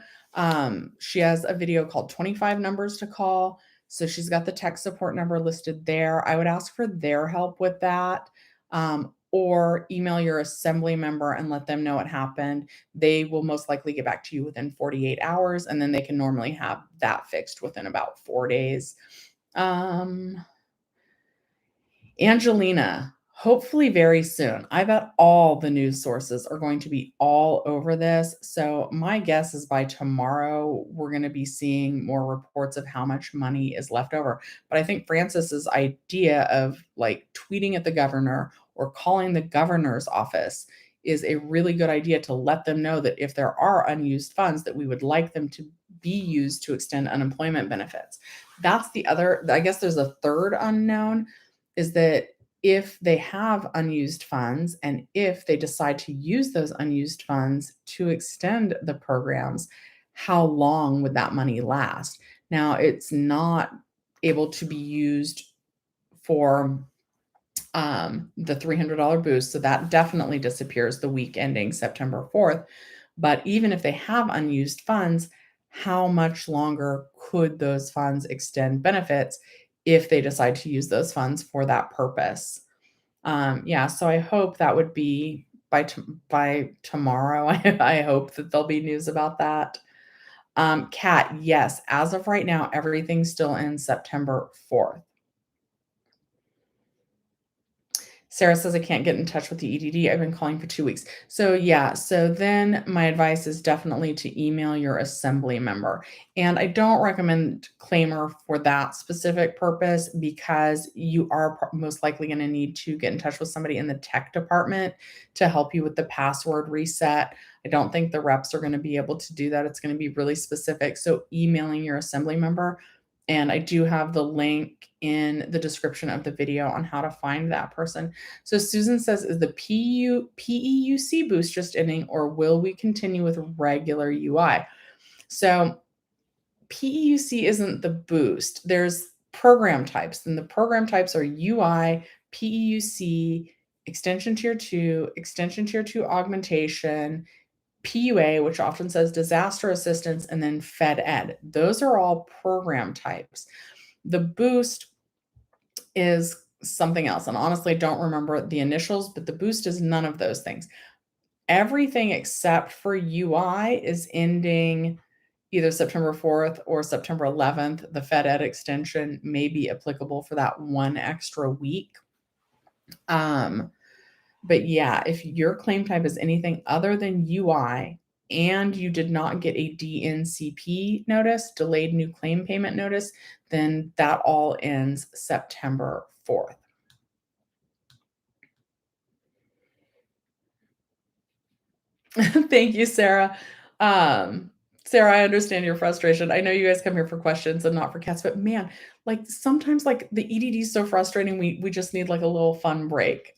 She has a video called 25 numbers to call. So she's got the tech support number listed there. I would ask for their help with that, or email your assembly member and let them know what happened. They will most likely get back to you within 48 hours, and then they can normally have that fixed within about 4 days. Angelina, hopefully very soon. I bet all the news sources are going to be all over this. So my guess is by tomorrow, we're going to be seeing more reports of how much money is left over. But I think Francis's idea of like tweeting at the governor or calling the governor's office is a really good idea to let them know that if there are unused funds, that we would like them to be used to extend unemployment benefits. That's the other, I guess there's a third unknown, is that if they have unused funds and if they decide to use those unused funds to extend the programs, how long would that money last? Now, it's not able to be used for the $300 boost. So that definitely disappears the week ending September 4th. But even if they have unused funds, how much longer could those funds extend benefits if they decide to use those funds for that purpose? Yeah, so I hope that would be by tomorrow. I hope that there'll be news about that. Kat, yes, as of right now, everything's still in September 4th. Sarah says, I can't get in touch with the EDD. I've been calling for 2 weeks. So yeah, so then my advice is definitely to email your assembly member. And I don't recommend Claimer for that specific purpose because you are most likely going to need to get in touch with somebody in the tech department to help you with the password reset. I don't think the reps are going to be able to do that. It's going to be really specific. So emailing your assembly member. And I do have the link in the description of the video on how to find that person. So Susan says, is the PEUC boost just ending, or will we continue with regular UI? So PEUC isn't the boost. There's program types, and the program types are UI, PEUC, extension tier 2, extension tier 2 augmentation, PUA, which often says disaster assistance, and then Fed Ed. Those are all program types. The boost is something else. And honestly, I don't remember the initials, but the boost is none of those things. Everything except for UI is ending either September 4th or September 11th. The Fed Ed extension may be applicable for that one extra week. But yeah, if your claim type is anything other than UI and you did not get a DNCP notice, delayed new claim payment notice, then that all ends September 4th. Thank you, Sarah. Sarah, I understand your frustration. I know you guys come here for questions and not for cats, but man, like sometimes like the EDD is so frustrating. We just need like a little fun break.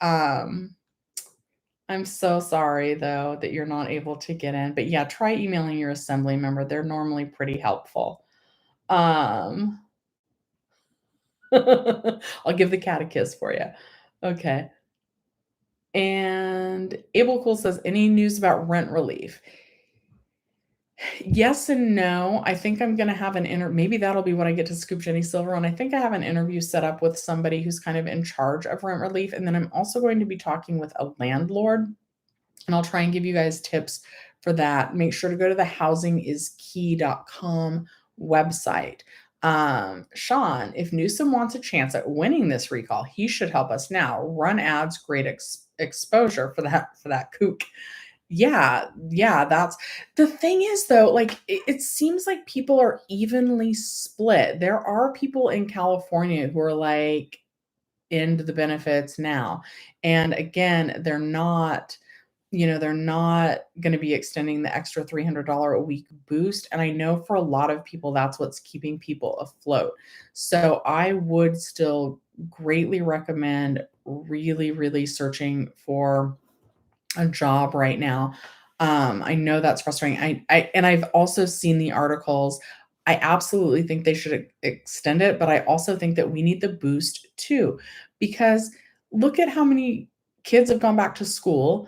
I'm so sorry though that you're not able to get in. But yeah, try emailing your assembly member. They're normally pretty helpful. Um I'll give the cat a kiss for you. Okay. And Abel Cool says, any news about rent relief? Yes and no. I think I'm gonna have an maybe that'll be what I get to scoop Jenny Silver on. I think I have an interview set up with somebody who's kind of in charge of rent relief. And then I'm also going to be talking with a landlord, and I'll try and give you guys tips for that. Make sure to go to the housingiskey.com website. Sean, if Newsom wants a chance at winning this recall, he should help us now. Run ads, great exposure for that kook. Yeah, that's the thing is though, like it seems like people are evenly split. There are people in California who are like into the benefits now. And again, they're not, they're not going to be extending the extra $300 a week boost. And I know for a lot of people, that's what's keeping people afloat. So I would still greatly recommend really, really searching for a job right now. I know that's frustrating. And I've also seen the articles. I absolutely think they should extend it, but I also think that we need the boost too, because look at how many kids have gone back to school.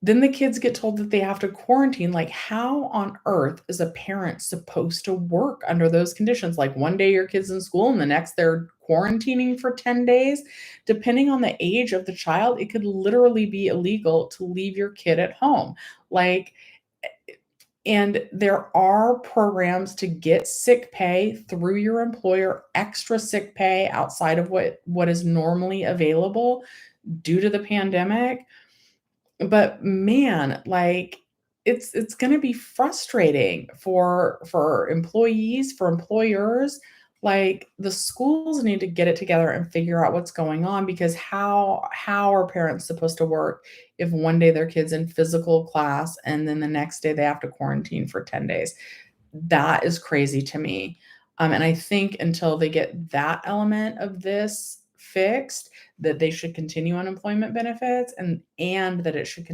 Then the kids get told that they have to quarantine. Like, how on earth is a parent supposed to work under those conditions? Like, one day your kid's in school and the next they're quarantining for 10 days. Depending on the age of the child, it could literally be illegal to leave your kid at home. Like, and there are programs to get sick pay through your employer, extra sick pay outside of what is normally available due to the pandemic. But man, like, it's gonna be frustrating for employees, for employers. Like, the schools need to get it together and figure out what's going on, because how are parents supposed to work if one day their kid's in physical class and then the next day they have to quarantine for 10 days? That is crazy to me. And I think until they get that element of this fixed, that they should continue unemployment benefits, and that it should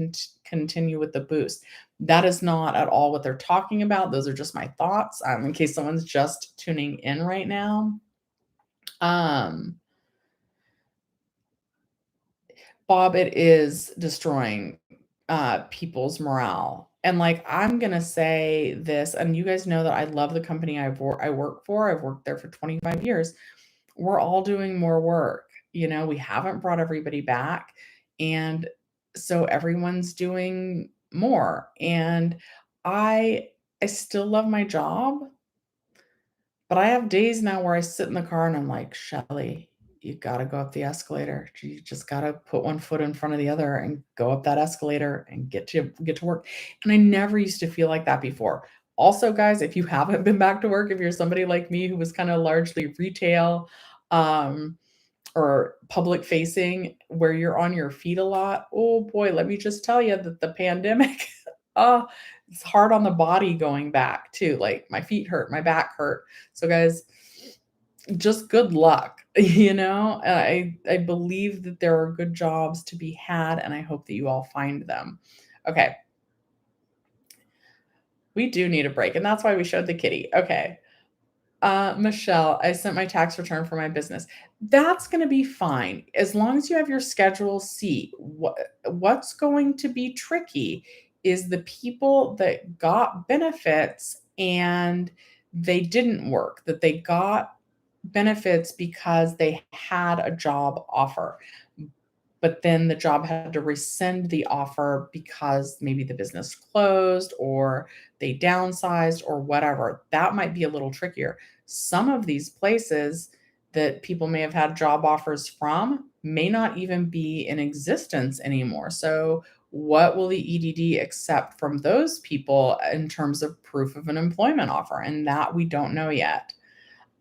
continue with the boost. That is not at all what they're talking about. Those are just my thoughts, in case someone's just tuning in right now. Um, Bob, it is destroying people's morale. And like, I'm gonna say this, and you guys know that I love the company I work for. I've worked there for 25 years. We're all doing more work. We haven't brought everybody back, and so everyone's doing more. And I I still love my job, but I have days now where I sit in the car and I'm like, Shelly, you gotta go up the escalator. You just gotta put one foot in front of the other and go up that escalator and get to work. And I never used to feel like that before. Also, guys, if you haven't been back to work, if you're somebody like me who was kind of largely retail, um, or public facing, where you're on your feet a lot, oh boy, let me just tell you that the pandemic, oh, it's hard on the body going back too. Like, my feet hurt, my back hurt. So guys, just good luck. I believe that there are good jobs to be had, and I hope that you all find them. Okay. We do need a break, and that's why we showed the kitty. Okay. Michelle, I sent my tax return for my business. That's going to be fine as long as you have your Schedule C. What's going to be tricky is the people that got benefits and they didn't work, that they got benefits because they had a job offer, but then the job had to rescind the offer because maybe the business closed or they downsized or whatever. That might be a little trickier. Some of these places that people may have had job offers from may not even be in existence anymore. So, what will the EDD accept from those people in terms of proof of an employment offer? And that we don't know yet.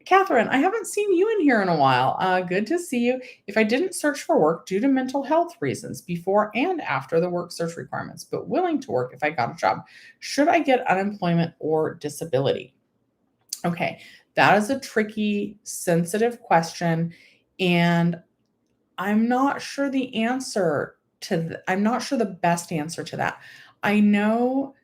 Catherine, I haven't seen you in here in a while. Good to see you. If I didn't search for work due to mental health reasons before and after the work search requirements, but willing to work if I got a job, should I get unemployment or disability? Okay, that is a tricky, sensitive question, and I'm not sure the answer I'm not sure the best answer to that. I know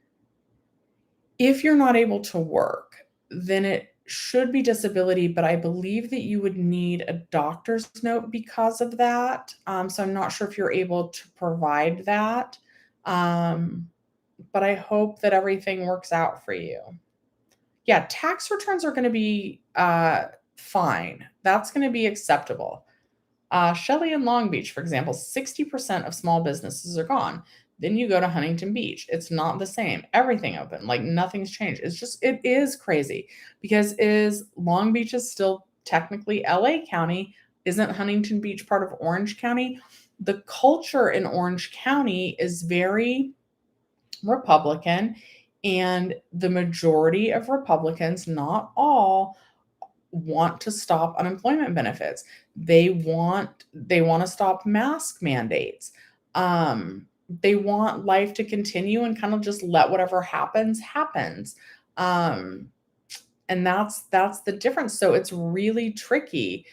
if you're not able to work, then it should be disability, but I believe that you would need a doctor's note because of that. So I'm not sure if you're able to provide that. Um, but I hope that everything works out for you. Yeah, tax returns are going to be fine. That's going to be acceptable. Shelly in Long Beach, for example, 60% of small businesses are gone. Then you go to Huntington Beach. It's not the same. Everything open, like nothing's changed. It is crazy because is Long Beach is still technically LA County. Isn't Huntington Beach part of Orange County? The culture in Orange County is very Republican, and the majority of Republicans, not all, want to stop unemployment benefits. They want to stop mask mandates. They want life to continue and kind of just let whatever happens. Um, and that's the difference. So it's really tricky.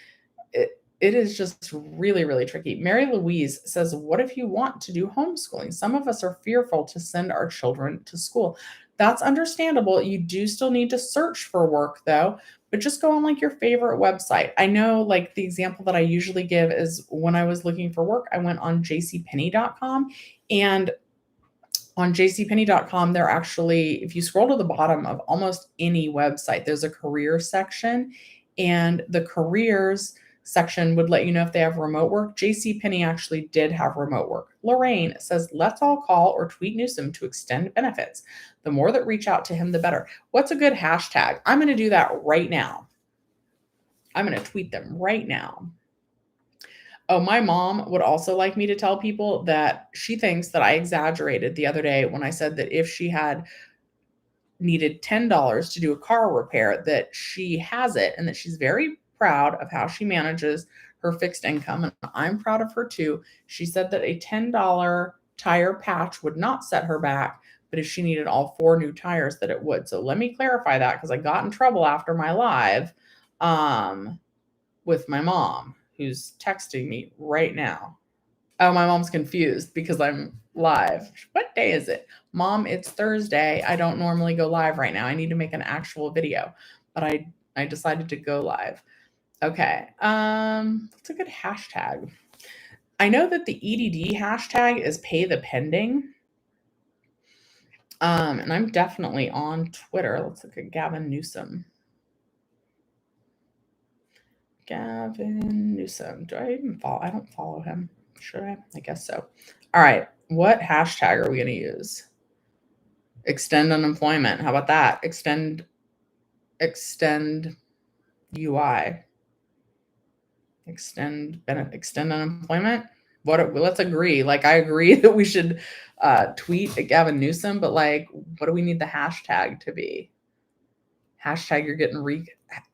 It is just really, really tricky. Mary Louise says, what if you want to do homeschooling? Some of us are fearful to send our children to school. That's understandable. You do still need to search for work though, but just go on like your favorite website. I know like the example that I usually give is when I was looking for work, I went on jcpenney.com, and On jcpenney.com, they're actually, if you scroll to the bottom of almost any website, there's a career section, and the careers section would let you know if they have remote work. JCPenney actually did have remote work. Lorraine says, let's all call or tweet Newsom to extend benefits. The more that reach out to him, the better. What's a good hashtag? I'm going to do that right now. I'm going to tweet them right now. Oh, my mom would also like me to tell people that she thinks that I exaggerated the other day when I said that if she had needed $10 to do a car repair, that she has it and that she's very proud of how she manages her fixed income. And I'm proud of her too. She said that a $10 tire patch would not set her back, but if she needed all 4 new tires, that it would. So let me clarify that, because I got in trouble after my live with my mom, who's texting me right now. Oh, my mom's confused because I'm live. What day is it? Mom, it's Thursday. I don't normally go live right now. I need to make an actual video, but I decided to go live. Okay. What's a good hashtag? I know that the EDD hashtag is pay the pending. And I'm definitely on Twitter. Let's look at Gavin Newsom. Gavin Newsom. Do I even follow? I don't follow him. Should I? I guess so. All right. What hashtag are we going to use? Extend unemployment. How about that? Extend UI. Extend unemployment. Let's agree. Like, I agree that we should tweet at Gavin Newsom, but like, what do we need the hashtag to be? Hashtag you're getting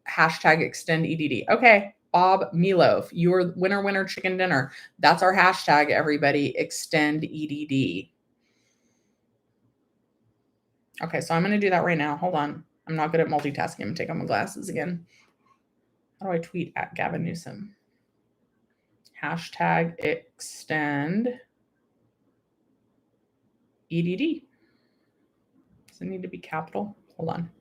hashtag extend EDD. Okay. Bob Meatloaf, your winner chicken dinner. That's our hashtag, everybody. Extend EDD. Okay, so I'm going to do that right now. Hold on. I'm not good at multitasking. I'm going to take off my glasses again. How do I tweet at Gavin Newsom? Hashtag extend EDD. Does it need to be capital? Hold on.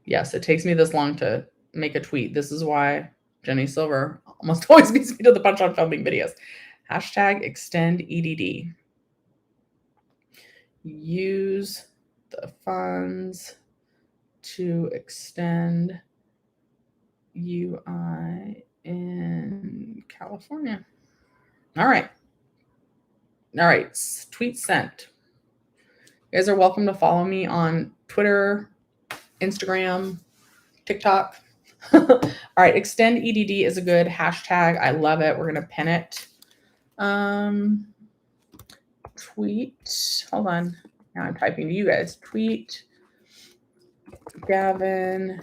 Yes, it takes me this long to make a tweet. This is why Jenny Silver almost always beats me to the punch on filming videos. Hashtag extend EDD. Use the funds to extend UI in California. All right. Tweet sent. You guys are welcome to follow me on Twitter, Instagram, TikTok. All right. Extend EDD is a good hashtag. I love it. We're going to pin it. Tweet. Hold on. Now I'm typing to you guys. Tweet Gavin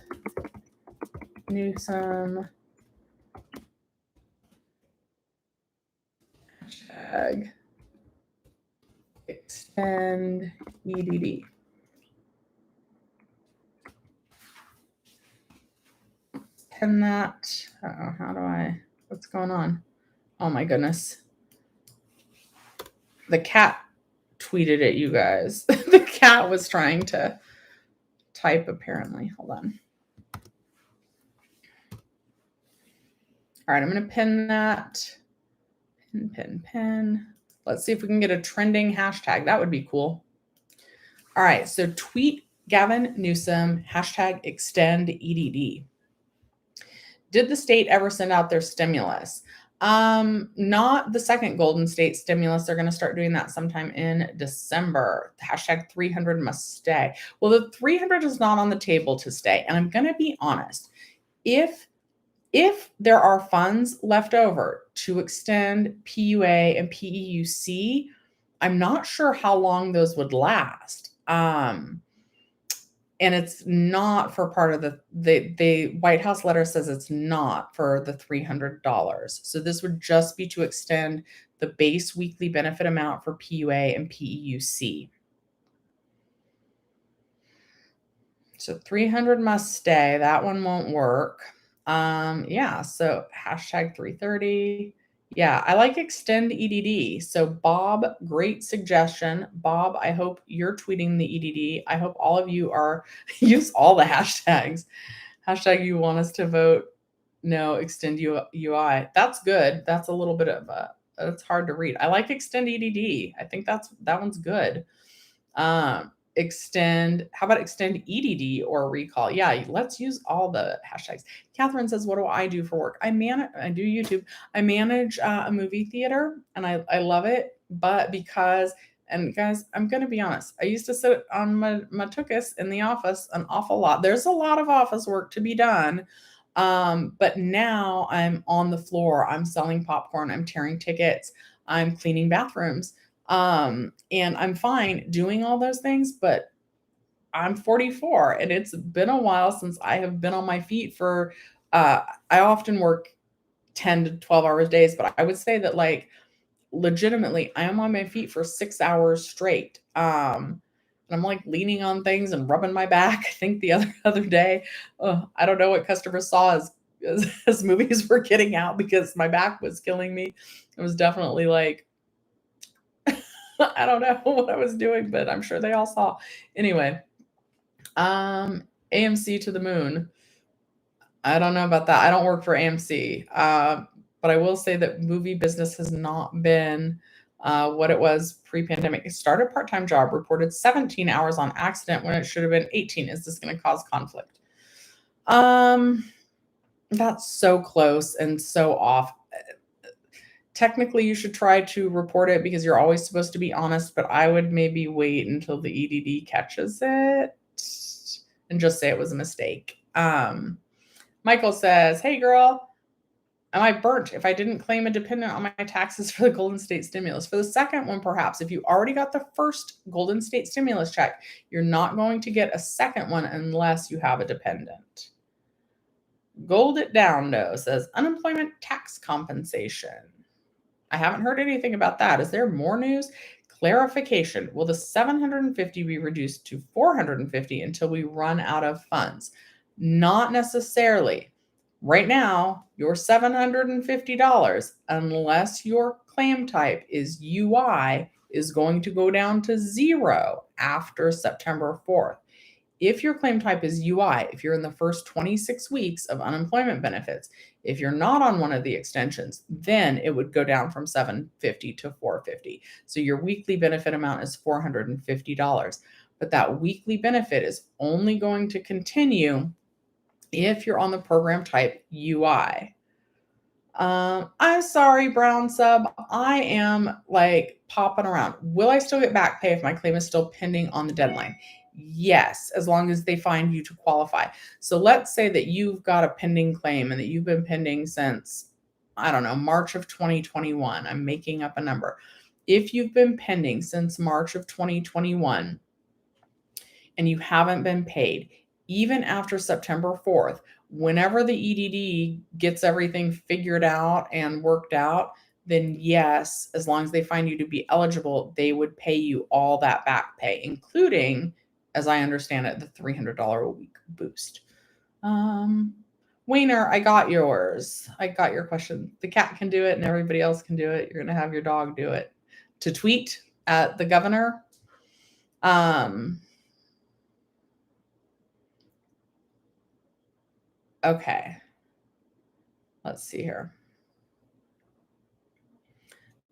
Newsom. Hashtag extend EDD. Pin that. What's going on? Oh my goodness. The cat tweeted at you guys. The cat was trying to type, apparently. Hold on. All right, I'm going to pin that. Pin. Let's see if we can get a trending hashtag. That would be cool. All right, so tweet Gavin Newsom, hashtag extend EDD. Did the state ever send out their stimulus? Not the second Golden State stimulus. They're going to start doing that sometime in December. Hashtag 300 must stay. Well, the 300 is not on the table to stay. And I'm going to be honest. If there are funds left over to extend PUA and PEUC, I'm not sure how long those would last. And it's not for part of the White House letter says it's not for the $300. So this would just be to extend the base weekly benefit amount for PUA and PEUC. So 300 must stay. That one won't work. Yeah, so hashtag 330. Yeah, I like extend EDD. So Bob, great suggestion. Bob, I hope you're tweeting the EDD. I hope all of you are use all the hashtags. Hashtag you want us to vote no, extend UI. That's good. That's a little bit of a It's hard to read. I like extend EDD. I think that one's good. Extend, how about extend EDD or recall? Yeah, let's use all the hashtags. Catherine says, what do I do for work? I do YouTube. I manage a movie theater, and I love it, but because, and guys, I'm going to be honest, I used to sit on my tuchus in the office an awful lot. There's a lot of office work to be done. But now I'm on the floor. I'm selling popcorn. I'm tearing tickets. I'm cleaning bathrooms. And I'm fine doing all those things, but I'm 44 and it's been a while since I have been on my feet for, I often work 10 to 12 hours days, but I would say that like legitimately I am on my feet for 6 hours straight. And I'm like leaning on things and rubbing my back. I think the other day, I don't know what customers saw as movies were getting out because my back was killing me. It was definitely like, I don't know what I was doing, but I'm sure they all saw. Anyway, AMC to the moon. I don't know about that. I don't work for AMC. But I will say that movie business has not been what it was pre-pandemic. It started part-time job, reported 17 hours on accident when it should have been 18. Is this going to cause conflict? That's so close and so off. Technically, you should try to report it because you're always supposed to be honest, but I would maybe wait until the EDD catches it and just say it was a mistake. Michael says, hey girl, am I burnt if I didn't claim a dependent on my taxes for the Golden State stimulus? For the second one, perhaps, if you already got the first Golden State stimulus check, you're not going to get a second one unless you have a dependent. Gold it down, though, says unemployment tax compensation. I haven't heard anything about that. Is there more news? Clarification. Will the 750 be reduced to 450 until we run out of funds? Not necessarily. Right now, your $750, unless your claim type is UI, is going to go down to 0 after September 4th. If your claim type is UI, if you're in the first 26 weeks of unemployment benefits, if you're not on one of the extensions, then it would go down from $750 to $450. So your weekly benefit amount is $450. But that weekly benefit is only going to continue if you're on the program type UI. I'm sorry, Brown Sub. I am like popping around. Will I still get back pay if my claim is still pending on the deadline? Yes, as long as they find you to qualify. So let's say that you've got a pending claim and that you've been pending since, I don't know, March of 2021. I'm making up a number. If you've been pending since March of 2021 and you haven't been paid, even after September 4th, whenever the EDD gets everything figured out and worked out, then yes, as long as they find you to be eligible, they would pay you all that back pay, including, as I understand it, the $300 a week boost. Wayner, I got yours. I got your question. The cat can do it and everybody else can do it. You're going to have your dog do it. To tweet at the governor. Okay. Let's see here.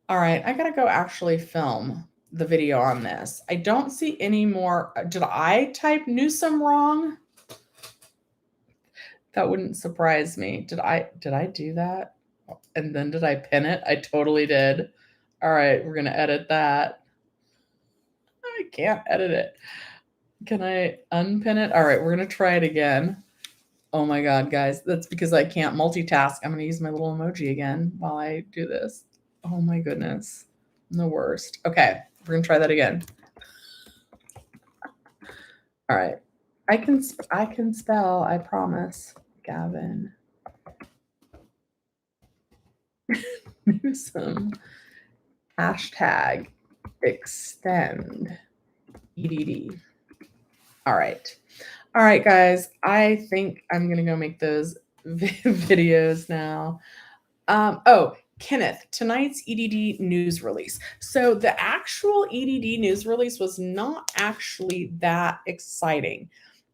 All right, I gotta go actually film the video on this. I don't see any more. Did I type Newsom wrong? That wouldn't surprise me. Did I do that? And then did I pin it? I totally did. All right, we're gonna edit that. I can't edit it. Can I unpin it? All right, we're gonna try it again. Oh my God, guys, that's because I can't multitask. I'm gonna use my little emoji again while I do this. Oh my goodness, I'm the worst. Okay, we're gonna try that again. All right, I can spell. I promise, Gavin. Newsom hashtag extend EDD. All right. All right, guys. I think I'm going to go make those videos now. Oh, Kenneth, tonight's EDD news release. So the actual EDD news release was not actually that exciting.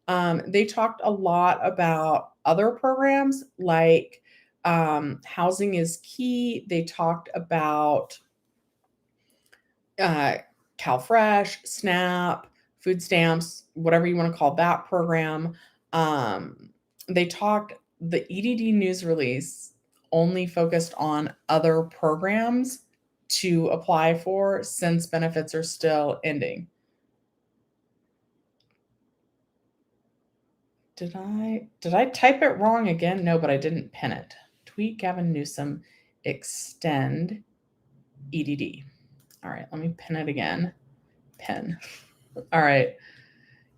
They talked a lot about other programs like Housing is key. They talked about CalFresh, SNAP, food stamps, whatever you want to call that program. They talked, the EDD news release only focused on other programs to apply for since benefits are still ending. Did I type it wrong again? No, but I didn't pin it. Tweet Gavin Newsom extend EDD. All right, let me pin it again. Pin. All right.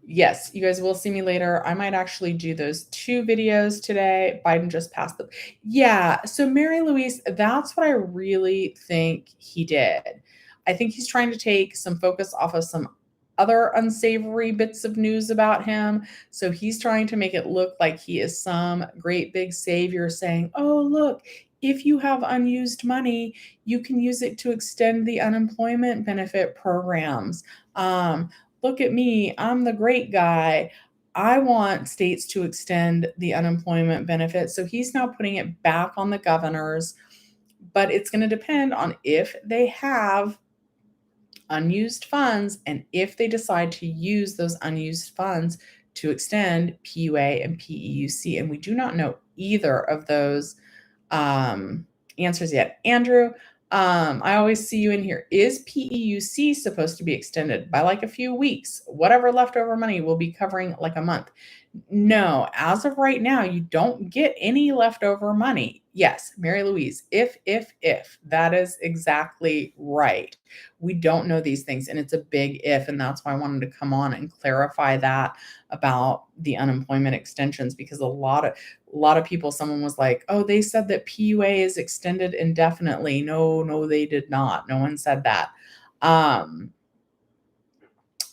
Yes, you guys will see me later. I might actually do those 2 videos today. Biden just passed them. Yeah, so Mary Louise, that's what I really think he did. I think he's trying to take some focus off of some other unsavory bits of news about him. So he's trying to make it look like he is some great big savior saying, "Oh, look, if you have unused money, you can use it to extend the unemployment benefit programs. Look at me, I'm the great guy. I want states to extend the unemployment benefit." So he's now putting it back on the governors, but it's going to depend on if they have unused funds and if they decide to use those unused funds to extend PUA and PEUC. And we do not know either of those answers yet. Andrew, I always see you in here. Is PEUC supposed to be extended by like a few weeks? Whatever leftover money will be covering like a month. No, as of right now, you don't get any leftover money. Yes, Mary Louise, if, that is exactly right. We don't know these things, and it's a big if, and that's why I wanted to come on and clarify that about the unemployment extensions, because a lot of people, someone was like, "Oh, they said that PUA is extended indefinitely." No, they did not. No one said that.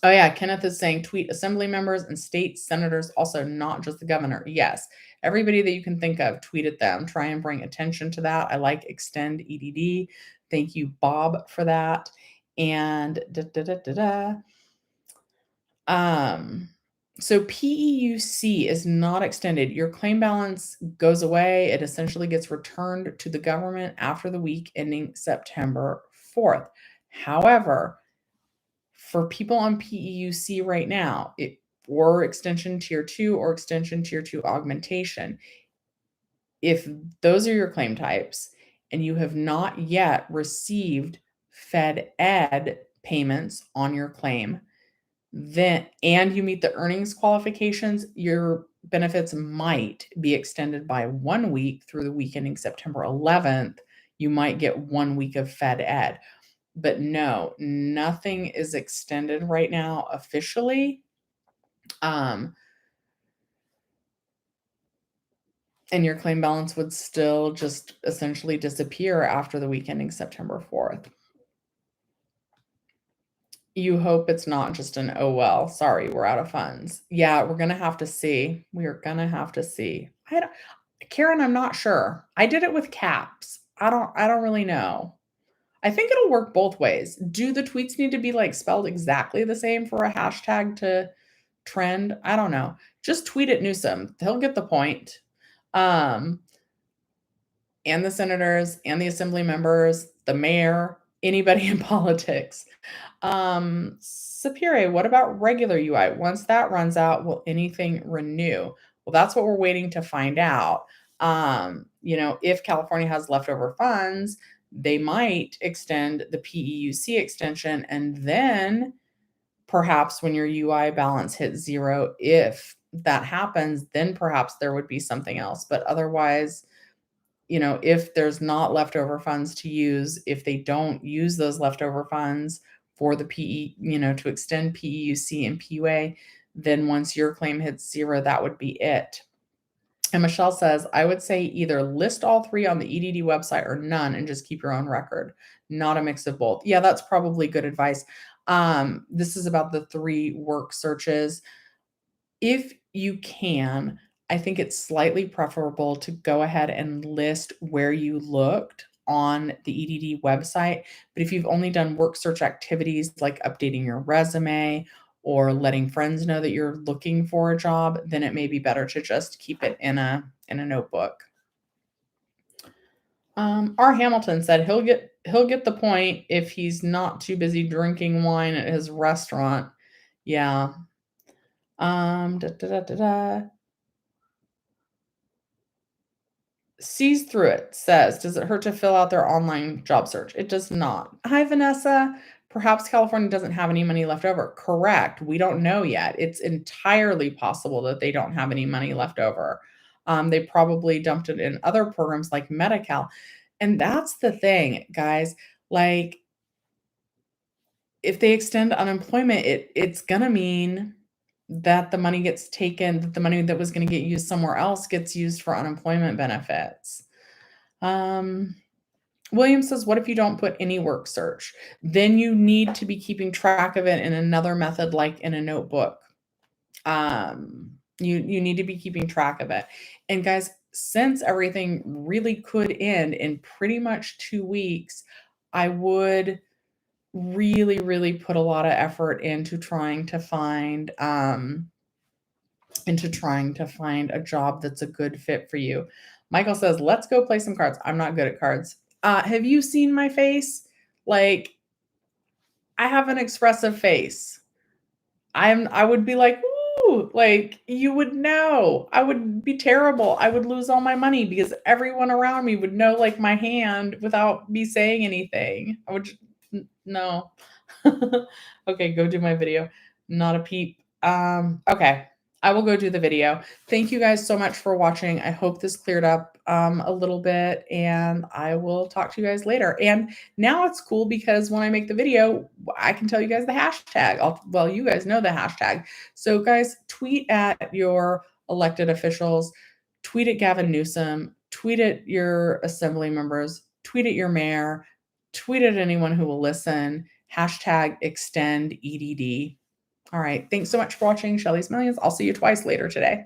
Oh yeah, Kenneth is saying tweet assembly members and state senators, also not just the governor. Yes, everybody that you can think of, tweet at them. Try and bring attention to that. I like extend EDD. Thank you, Bob, for that. And so PEUC is not extended. Your claim balance goes away. It essentially gets returned to the government after the week ending September 4th. However, for people on PEUC right now, or extension tier 2 or extension tier 2 augmentation, if those are your claim types and you have not yet received Fed Ed payments on your claim, then and you meet the earnings qualifications, your benefits might be extended by 1 week through the week ending September 11th. You might get 1 week of Fed Ed. But no, nothing is extended right now officially. And your claim balance would still just essentially disappear after the week ending September 4th. You hope it's not just an, "Oh, well, sorry, we're out of funds." Yeah, we're gonna have to see. We are gonna have to see. Karen, I'm not sure. I did it with caps. I don't really know. I think it'll work both ways. Do the tweets need to be like spelled exactly the same for a hashtag to trend? I don't know. Just tweet at Newsom. He'll get the point. And the senators and the assembly members, the mayor, anybody in politics. Sapire, what about regular UI? Once that runs out, will anything renew? Well, that's what we're waiting to find out. If California has leftover funds, they might extend the PEUC extension, and then perhaps when your UI balance hits 0, if that happens, then perhaps there would be something else. But otherwise, if there's not leftover funds to use, if they don't use those leftover funds for the to extend PEUC and PUA, then once your claim hits 0, that would be it. And Michelle says, I would say either list all 3 on the EDD website or none and just keep your own record, not a mix of both. Yeah, that's probably good advice. This is about the 3 work searches. If you can, I think it's slightly preferable to go ahead and list where you looked on the EDD website. But if you've only done work search activities like updating your resume or letting friends know that you're looking for a job, then it may be better to just keep it in a notebook. R. Hamilton said he'll get the point if he's not too busy drinking wine at his restaurant. Yeah. Da, da, da, da, da. Sees through it says, does it hurt to fill out their online job search? It does not. Hi, Vanessa. Perhaps California doesn't have any money left over. Correct. We don't know yet. It's entirely possible that they don't have any money left over. They probably dumped it in other programs like Medi-Cal. And that's the thing, guys. Like, if they extend unemployment, it's gonna mean that the money gets taken, that the money that was gonna get used somewhere else gets used for unemployment benefits. Um, William says, what if you don't put any work search? Then you need to be keeping track of it in another method, like in a notebook. You need to be keeping track of it. And guys, since everything really could end in pretty much 2 weeks, I would really, really put a lot of effort into trying to find a job that's a good fit for you. Michael says, let's go play some cards. I'm not good at cards. Have you seen my face? Like, I have an expressive face. I would be like, ooh, like you would know. I would be terrible. I would lose all my money because everyone around me would know like my hand without me saying anything. I would just, no. Okay, go do my video. Not a peep. Okay. I will go do the video. Thank you guys so much for watching. I hope this cleared up a little bit, and I will talk to you guys later. And now it's cool because when I make the video, I can tell you guys the hashtag. Well, you guys know the hashtag. So guys, tweet at your elected officials, tweet at Gavin Newsom, tweet at your assembly members, tweet at your mayor, tweet at anyone who will listen, hashtag extend EDD. All right. Thanks so much for watching Shelly's Millions. I'll see you twice later today.